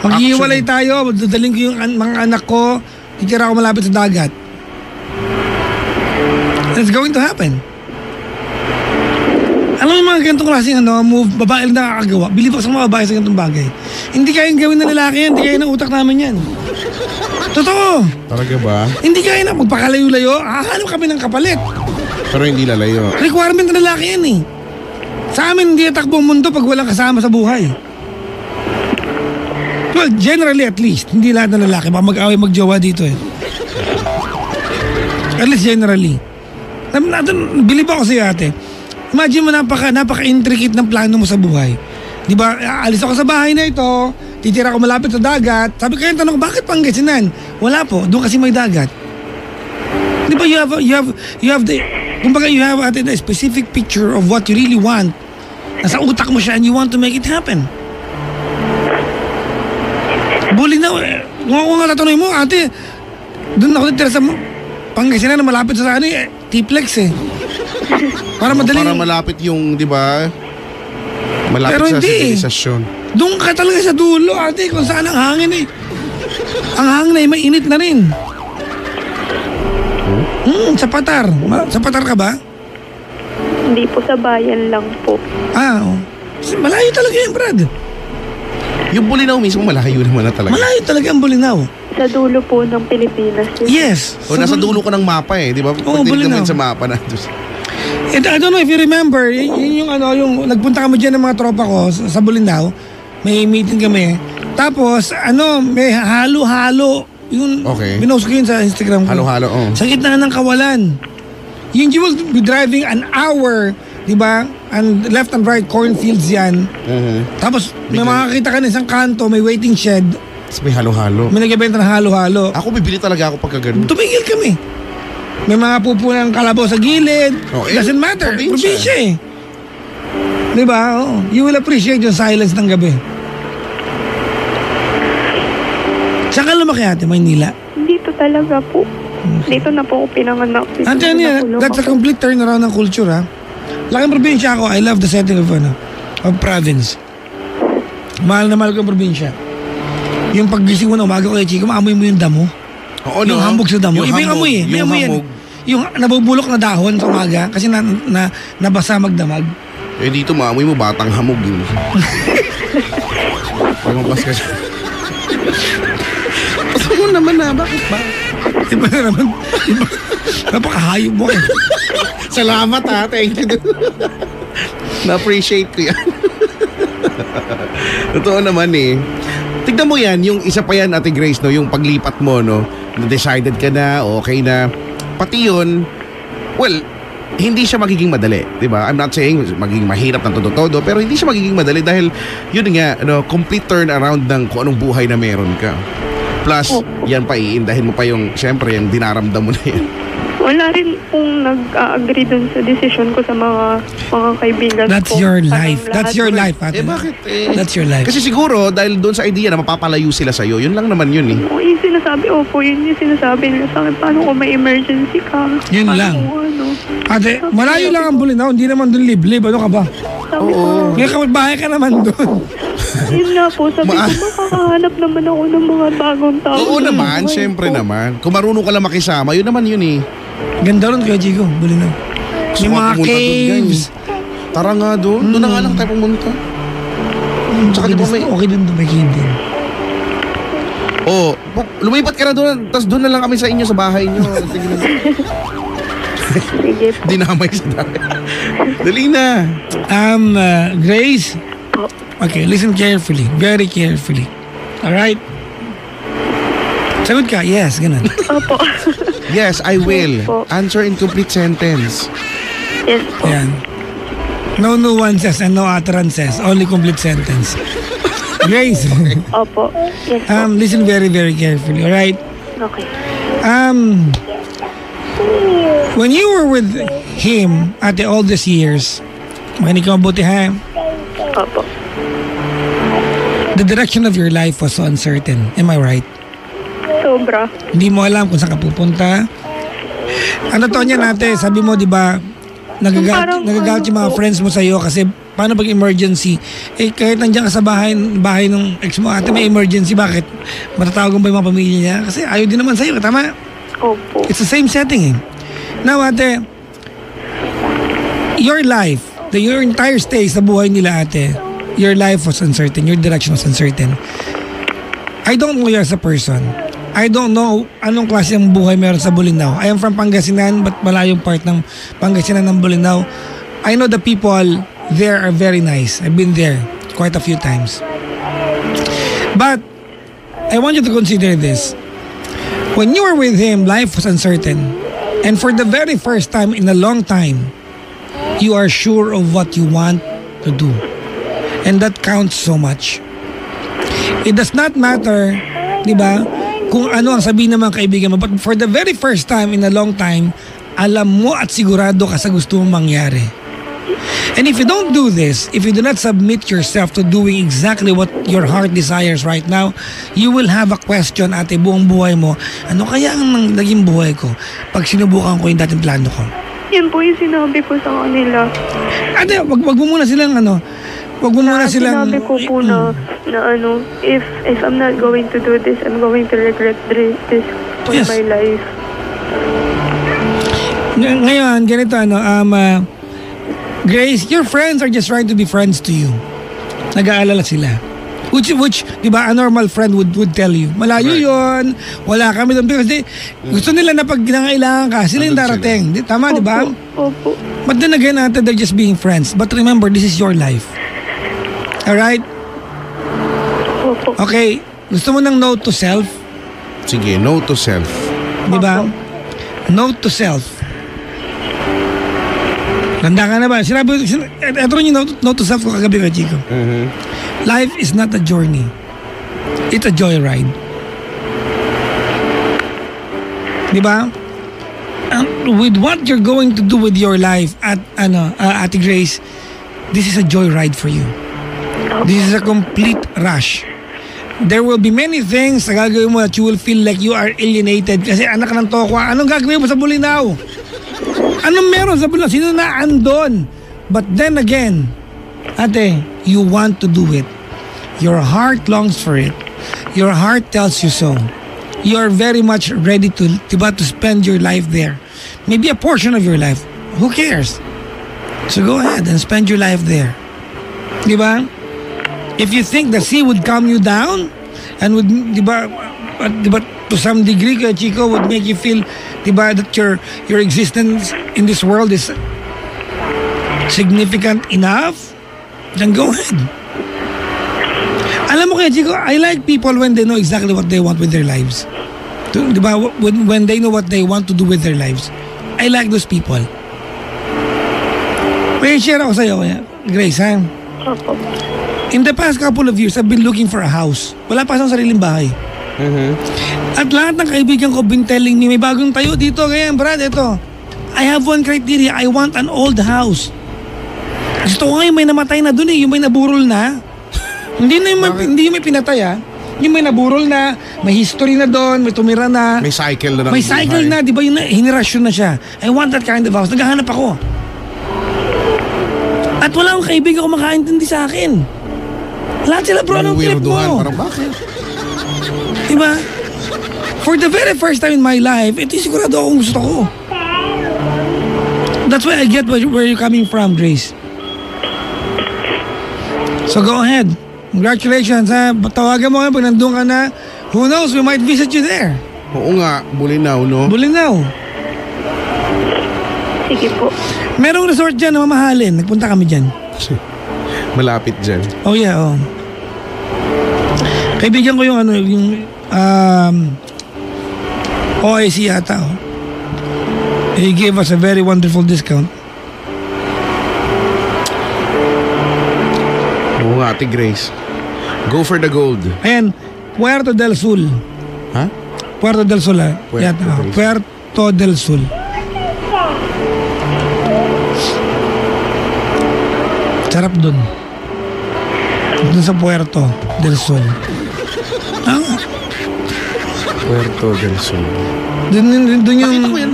Maghihiwalay tayo, dadaling ko yung mga anak ko, titira ako malapit sa dagat. It's going to happen. Alam mo yung mga ganitong klaseng move, babae lang nakakagawa. Believe ako sa mga babae sa ganitong bagay. Hindi kayang gawin ng lalaki yan, hindi kaya ng utak namin yan. Totoo. Talaga ba? Hindi kaya na magpakalayo-layo, hahanap kami ng kapalit. Pero hindi lalayo. Requirement ng lalaki yan eh. Sa amin, hindi takbo ang mundo pag walang kasama sa buhay. Well, generally at least, hindi lahat ng lalaki baka mag-away mag-jowa dito eh. At least generally. Believe ako sa'yo ate. Imagine mo napaka-intricate ng plano mo sa buhay. Di ba, alis ako sa bahay na ito, titira ako malapit sa dagat. Sabi ko, tanong, bakit Pangasinan? Wala po, doon kasi may dagat. Di ba, you have a specific picture of what you really want. Nasa utak mo siya and you want to make it happen. Bolinao, kung nga tatanungin mo, ate, doon ako titira sa Pangasinan na malapit sa T-Plex eh. Para madaling... Para malapit yung, di ba? Malapit pero sa hindi sivilisasyon. Doon ka talaga sa dulo, ate, kung saan ang hangin eh. Ang hangin ay mainit na rin. Sa Patar. Sa Patar ka ba? Hindi po, sa bayan lang po. Malayo talaga yan, Brad. Yung Bolinao mismo, malayo naman na talaga. Malayo talaga ang Bolinao. Sa dulo po ng Pilipinas. Yes. O nasa dulo ko ng mapa eh, di ba? Oo, Bolinao. Sa mapa na. And I don't know if you remember, yung nagpunta kami dyan ng mga tropa ko sa Bolinao, may meeting kami. Tapos, may halo-halo. Yung, Okay. binost ko yun sa Instagram ko. Halo-halo, oh. Sa gitna ng kawalan. You will be driving an hour, di ba? And left and right cornfields yan. Tapos, may Bigla. makakita ka na isang kanto, may waiting shed. Tapos may halo-halo. May nagbebenta ng halo-halo. Ako bibili talaga ako pagka ganun. Tumigil kami. May mga pupunang kalabaw sa gilid. Oh, Doesn't matter. probinsya. Probinsya eh. Diba? Oh, you will appreciate yung silence ng gabi. Saan ka lumaki ate, Maynila? Dito talaga po. Dito na po ako pinanganak. Dito Ate, ano na yan? po That's a lumaki. complete turnaround ng culture, ha? Laking probinsya ako. I love the setting of province. Mahal na mahal ko ang probinsya. Yung paggising mo na umaga ko kay Chico, maamoy mo yung damo. Oo, no? Yung hambog sa damo. Iba yung amoy eh. May Yung amoy yan. hamog. Yung nabubulok na dahon sa umaga kasi nabasa magdamag. Eh dito maamoy mo batang hamog yun. Lumabas ka siya. Basta mo naman na, bakit ba? Iba na naman. Napakahayop mo eh. Salamat ha, thank you. Na-appreciate ko yan. Totoo naman eh. Tignan mo yan, yung isa pa yan, Ate Grace, no, yung paglipat mo, no, na-decided ka na, okay na. Pati yun, well, hindi siya magiging madali, di ba? I'm not saying magiging mahirap ng todo-todo, pero hindi siya magiging madali dahil yun nga, complete turnaround ng kung anong buhay na meron ka. Plus, yan pa iindahin mo pa yung, syempre, yung dinaramdam mo na yan. Wala rin pong nag-agree dun sa decision ko sa mga kaibigan That's ko. your Parang life. That's lahat your were- life, ate. Bakit eh? That's your life. Kasi siguro, dahil doon sa idea na mapapalayo sila sa'yo, yun lang naman yun eh. Oo, yung sinasabi, yun yung sinasabi nila sa akin. Paano kung may emergency ka? Yun Paano lang. kung ano? Ate, malayo lang ang Bulinaw. Hindi naman doon liblib. Ano ka ba? Sabi ko, May kapitbahay ka naman doon. yun nga po, sabi ko, makakahanap naman ako ng mga bagong tao. Oo naman, Buhay syempre ko. naman. Kung marunong ka lang makisama, yun naman yun eh. Ganda ron kaya Chico, Bulinaw. Gusto Yung ko mga pumunta doon, caves. guys. Tara nga doon. Doon na nga lang tayo pumunta. Tsaka di ba may... Okay doon, may cave din. Oh, lumipat ka na doon. Tapos doon na lang kami sa inyo, sa bahay nyo. Sige po. Dinamay sa dami. Dali na. Grace. Okay, listen carefully. Very carefully. Alright? Sagot ka, yes, ganun. Opo. Yes, I will. Yes po. Answer in complete sentence. Yes po. Ayan. No nuances and no utterances. Only complete sentence. Grace, Opo. Yes po. listen very, very carefully, alright? Okay. When you were with him at all these years, makinig ka mabuti ha, Opo. the direction of your life was so uncertain. Am I right? Sobra. Hindi mo alam kung saan ka pupunta. Ano to niya natin, sabi mo, di ba, Parang nagagalit yung mga ano po. friends mo sa'yo kasi paano pag emergency? Eh, kahit nandiyan ka sa bahay ng ex mo, ate, may emergency, bakit? Matatawag mo ba yung mga pamilya niya? Kasi ayaw din naman sa'yo, tama? Opo. It's the same setting eh. Now, ate, your life, your entire stay sa buhay nila, ate, your life was uncertain, your direction was uncertain. I don't know you as a person. I don't know anong klase ng buhay meron sa Bolinao. I am from Pangasinan, but malayong part ng Pangasinan ng Bolinao. I know the people there are very nice. I've been there quite a few times. But I want you to consider this. When you were with him, life was uncertain. And for the very first time in a long time, you are sure of what you want to do. And that counts so much. It does not matter, di ba, kung ano ang sabihin ng mga kaibigan mo. But for the very first time in a long time, alam mo at sigurado ka sa gusto mong mangyari. And if you don't do this, if you do not submit yourself to doing exactly what your heart desires right now, you will have a question ate buong buhay mo. Ano kaya ang naging buhay ko pag sinubukan ko yung dating plano ko? Yan po yung sinabi ko sa kanila. Ate, wag mo muna silang wag mo muna silang... Sinabi ko po na if I'm not going to do this, I'm going to regret this for Yes. my life. Ngayon, ganito Grace, your friends are just trying to be friends to you. Nag-aalala sila. Which, di ba, a normal friend would tell you, malayo yun, wala kami doon. Kasi gusto nila na pag nangailangan ka, sila yung Andun darating. Tama, di ba? Opo. But then again, ate, they're just being friends. But remember, this is your life. Alright? Opo. Okay, gusto mo ng note to self? Sige, no to self. Di ba? Note to self. Ganda ka na ba? Ito rin yung note to self ko kagabi ka, Chico. Life is not a journey. It's a joyride. Di ba? With what you're going to do with your life at Ate Grace, this is a joyride for you. This is a complete rush. There will be many things na gagawin mo that you will feel like you are alienated kasi anak ng tokwa. Anong gagawin mo sa Bulinaw? Anong meron sa Bulinaw? Sino na andon? But then again, ate, you want to do it. Your heart longs for it. Your heart tells you so. You are very much ready to spend your life there. Maybe a portion of your life. Who cares? So go ahead and spend your life there. Di ba? If you think the sea would calm you down and would, di ba, to some degree, Kuya Chico, would make you feel, di ba, that your existence in this world is significant enough, then go ahead. Alam mo, Kuya Chico, I like people when they know exactly what they want with their lives. Di ba? When they know what they want to do with their lives. I like those people. May share ako sa'yo, Grace, ha? Opo. In the past couple of years, I've been looking for a house. Wala pa akong sariling bahay. At lahat ng kaibigan ko been telling me, may bagong tayo dito, ganyan, Brad, ito. I have one criteria. I want an old house. Gusto ko ngayon may namatay na dun yung may naburol na. Hindi yung may pinatay, ha? Yung may naburol na, may history na doon, may tumira na. May cycle na. May cycle na, di ba? Yung henerasyon na siya. I want that kind of house. Naghahanap ako. At wala akong kaibigan ko makaintindi sa akin. Lahat sila, bro, anong trip mo? Parang bakit? Diba? For the very first time in my life, ito yung sigurado akong gusto ko. That's why I get where you're coming from, Grace. So go ahead. Congratulations, ha? Tawagan mo nga pag nandun ka na. Who knows, we might visit you there. Oo nga, Bulinaw, no? Bulinaw. Sige po. Merong resort dyan na mamahalin. Nagpunta kami dyan. Malapit dyan. Oh yeah, oh. Kaibigan ko yung OIC yata, oh. He gave us a very wonderful discount. Oo nga, Ate Grace. Go for the gold. Ayan, Puerto del Sul. Ha? Puerto del Sul, ha? Puerto del Sul. Puerto del Sul. Sarap dun. Dun sa Puerto del Sul. Puerto del Sul. Dun yung... Nakita ko yan.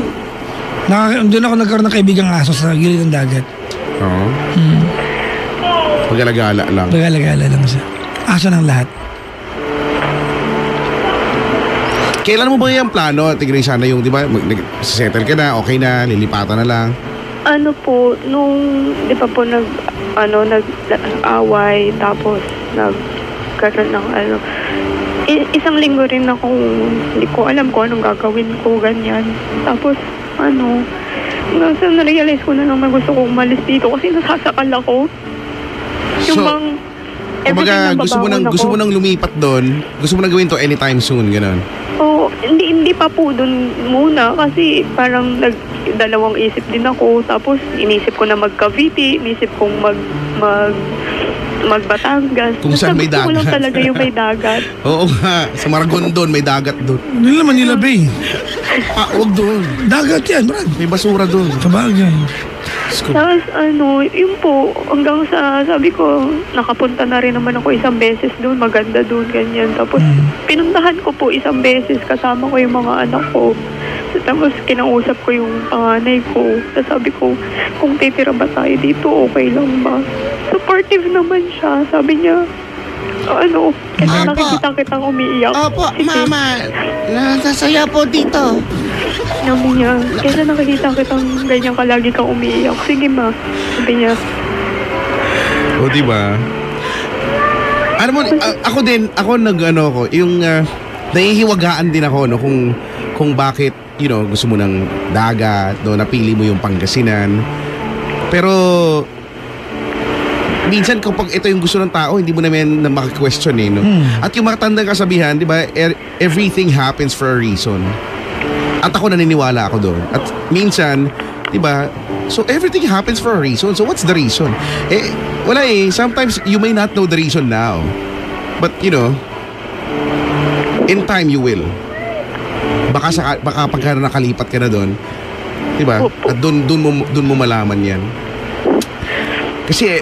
Doon ako nagkaroon ng kaibigang aso sa gilid ng dagat. Oo. Pag-alagala lang. Pag-alagala lang siya. Aso ng lahat. Kailan mo ba yung plano, Ate Grace? Sana yung, di ba, settle ka na, okay na, lilipatan na lang. Ano po, nung, di ba po, nag-away, tapos nagkaroon ng isang linggo rin akong, hindi ko alam kung anong gagawin ko, ganyan. Tapos, hanggang sa na-realize ko na naman gusto kong umalis dito kasi nasasakal ako. Yung bang, kumbaga, gusto mo nang lumipat doon, gusto mo nang gawin to anytime soon, gano'n? Oo, hindi pa po doon muna kasi parang dalawang isip din ako. Tapos inisip ko na mag-Cavite, inisip kong mag-Batangas. Kung saan may dagat. Gusto ko lang talaga yung may dagat. Oo nga, sa Maragondon may dagat doon. Hindi naman nila, Bay. Huwag doon. Dagat yan, Brad. May basura doon. Sabagay. Tapos yun po, hanggang sa sabi ko, nakapunta na rin naman ako isang beses doon, maganda doon, ganyan. Tapos pinuntahan ko po isang beses, kasama ko yung mga anak ko. Tapos kinausap ko yung panganay ko. Tapos sabi ko, kung titira ba tayo dito, okay lang ba? Supportive naman siya. Sabi niya, kaya nakikita kitang umiiyak. Opo, Mama. Nasasaya po dito. Sabi niya, kaya nakikita kitang ganyan kalagi kang umiiyak. Sige ma. Sabi niya. O, diba? Ano mo, ako yung nahihiwagaan din ako, no, kung bakit, gusto mo ng dagat, no, napili mo yung Pangasinan. Pero, minsan kapag ito yung gusto ng tao, hindi mo naman na maki-question eh, no? At yung mga tandang kasabihan, di ba, everything happens for a reason. At ako naniniwala ako doon. At minsan, di ba, so everything happens for a reason. So what's the reason? Eh, wala eh. Sometimes you may not know the reason now. But you know, in time you will. Baka pagka nakalipat ka na doon, di ba? At doon mo malaman yan. Kasi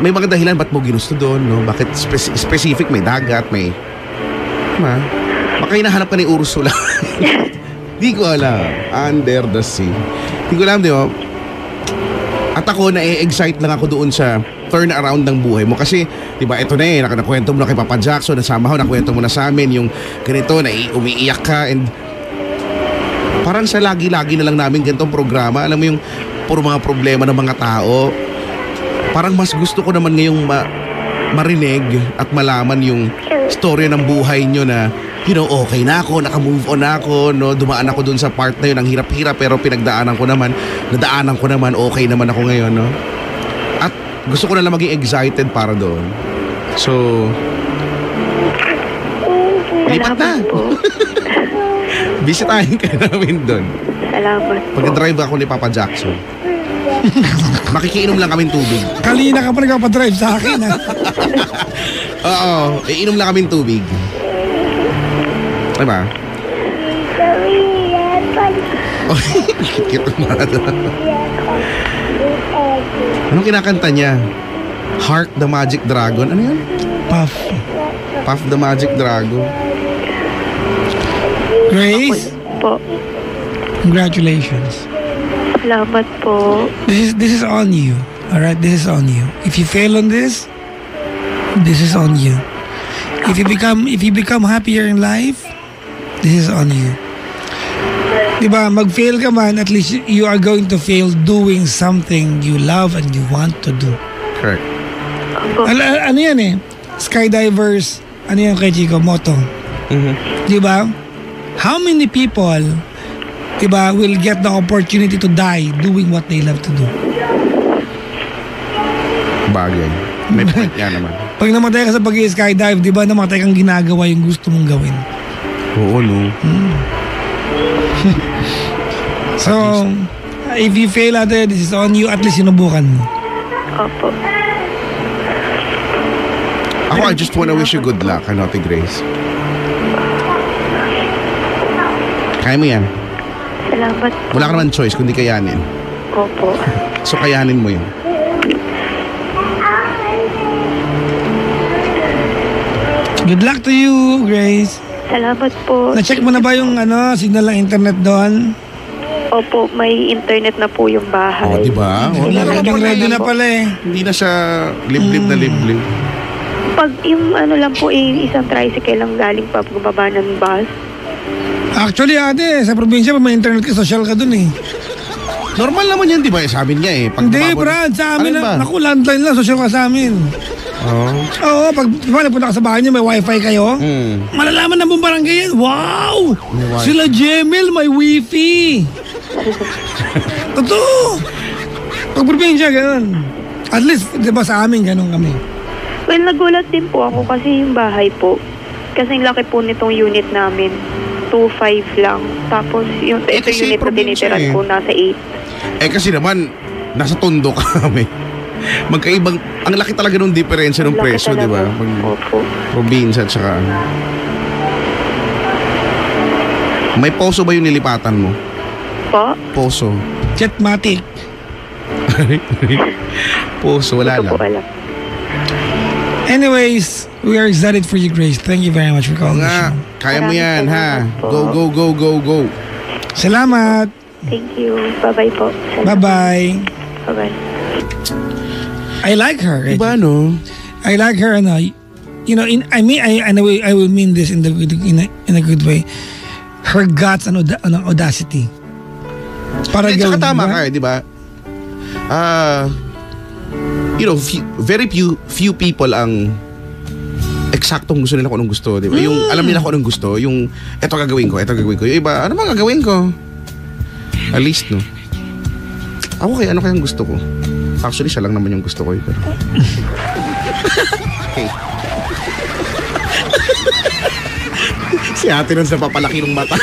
may mga dahilan ba't mo ginusto doon, no? Bakit specific, may dagat, may... Diba? Baka hinahanap ka ni Ursula. Di ko alam. Under the sea. Di ko alam, di ba? At ako, na-excite lang ako doon sa turn around ng buhay mo. Kasi, di ba, ito na eh, nakwento mo na kay Papa Jackson, nasama ko, nakwento mo na sa amin, yung ganito, na umiiyak ka, and parang sa lagi-lagi na lang namin ganitong programa. Alam mo yung puro mga problema ng mga tao. Parang mas gusto ko naman ngayong marinig at malaman yung story ng buhay nyo na, you know, okay na ako, naka-move on ako, no? Dumaan ako dun sa part na yun, ang hirap-hirap, pero nadaanan ko naman, okay naman ako ngayon, no? At gusto ko na lang maging excited para doon. So, lipat na. Bisitahin ka namin doon. Salamat po. Pag-drive ako ni Papa Jackson. Makikiinom lang kaming tubig. Kalina ka pa nagpapadrive sa akin, ha? Oo, iinom lang kaming tubig. Diba? Oh, cute naman. Anong kinakanta niya? Heart the Magic Dragon. Ano yan? Puff the Magic Dragon. Grace, Po. congratulations. Salamat po. This is on you. Alright, this is on you. If you fail on this is on you. If you become happier in life, this is on you. Diba, mag-fail ka man, at least you are going to fail doing something you love and you want to do. Correct. Ano yan eh? Skydivers, ano yan kay Chico? Moto. Diba? How many people, diba, will get the opportunity to die doing what they love to do? Bagay. May point yan naman. Pag namatay ka sa pag-skydive, di ba, namatay kang ginagawa yung gusto mong gawin. Oo, no. So, if you fail at it, this is on you, at least sinubukan mo. Opo. Ako, I just wanna wish you good luck, Ate Grace. Kaya mo yan. Salamat po. Wala ka naman choice kundi kayanin. Opo. So, kayanin mo yun. Good luck to you, Grace. Salamat po. Na-check mo na ba yung signal ng internet doon? Opo, may internet na po yung bahay. O, diba? O, Ready na pala eh. Hindi na siya liblib na liblib. Pag yung lang po, isang tricycle lang galing pa baba ng bus. Actually, ate, sa probinsya pa may internet ka, social ka dun eh. Normal naman yan, di ba? Sabi niya eh. Pag Hindi, bababa- Brad, sa amin Alin ba? naku, landline lang, social ka sa amin. Oo. Oo, pag napunta ka sa bahay niyo, may wifi kayo. Mm. Malalaman na mong barangay yan. Wow! May wifi. Sila Jemel, may wifi. Totoo. Pag probinsya, ganun. At least, di ba sa amin, ganun kami. Well, nagulat din po ako kasi yung bahay po. Kasi ang laki po nitong unit namin. 2.5 lang. Tapos yung ito kasi unit na probinsya tinitiran eh. ko nasa 8. Eh kasi naman, nasa tondo kami. Magkaibang, ang laki talaga ng diferensya ng Ang laki presyo, di ba? talaga. Opo. Probinsya at saka may poso ba yung nilipatan mo? Po? Poso. Jetmatic. Poso, wala Ito po lang. alam. Anyways, we are excited for you, Grace. Thank you very much for calling the Nga, show. kaya mo yan, ha? Salamat po. Go, go, go, go, go. Salamat. Thank you. Bye-bye po. Salamat. Bye-bye. Bye-bye. I like her. Diba, no? I like her, you know, I will mean this in a good way. Her guts and audacity. Para At saka gawin, tama diba? ka, di ba? You know, very few people ang eksaktong gusto nila kung anong gusto, di ba? Yung alam nila kung anong gusto, yung eto gagawin ko. Yung iba, ano ba gagawin ko? At least, no? Ako kaya, ano kayang gusto ko? Actually, siya lang naman yung gusto ko. Pero... okay. Si ate nun sa papalaki ng mata.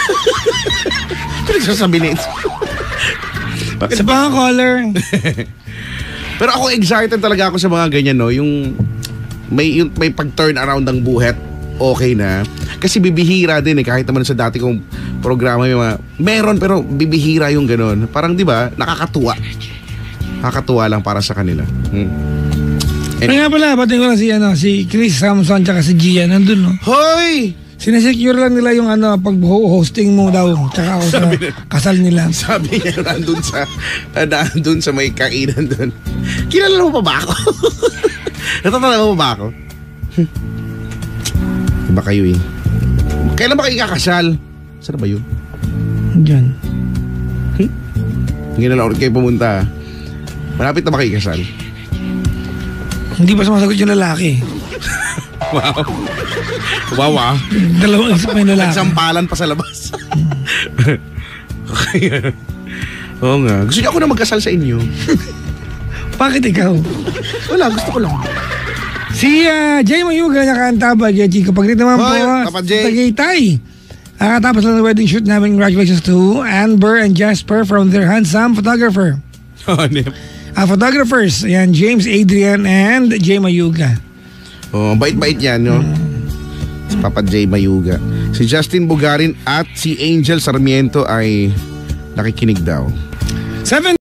Pinagsasabi na ito. Isa pa nga caller. Pero ako excited talaga ako sa mga ganyan, no? Yung may pag-turn around ng buhet, okay na. Kasi bibihira din eh, kahit naman sa dati kong programa yung mga, meron pero bibihira yung ganun. Parang di ba, nakakatuwa. Nakakatuwa lang para sa kanila. Kaya nga pala, batiin ko lang si Chris Samson tsaka si Gia nandun, no? Hoy! Sinesecure lang nila yung pag-hosting mo daw. Tsaka ako sa kasal nila. Sabi niya, nandun sa may kainan dun. Kilala mo pa ba ako? Natatala mo pa ba ako? Iba kayo eh. Kailan ba kayo kakasal? Saan ba yun? Diyan. Hindi na lang kayo pumunta. Malapit na ba kayo kasal? Hindi pa sumasagot yung lalaki. Wow. Wow ah. Dalawang isip may lalaki. Nagsampalan pa sa labas. Okay. Oo nga. Gusto niyo ako na magkasal sa inyo. Bakit ikaw? Wala, gusto ko lang. Si Jay Mayuga nakanta ba, Jay Chico? Paglit naman po, Hoy, Papa Jay. Tagaytay. Nakatapos lang ng wedding shoot namin. Congratulations to Amber and Jasper from their handsome photographer. Photographers. Ayan, James, Adrian, and Jay Mayuga. Oh, bait-bait yan, no? Si Papa J. Mayuga. Si Justin Bugarin at si Angel Sarmiento ay nakikinig daw. 7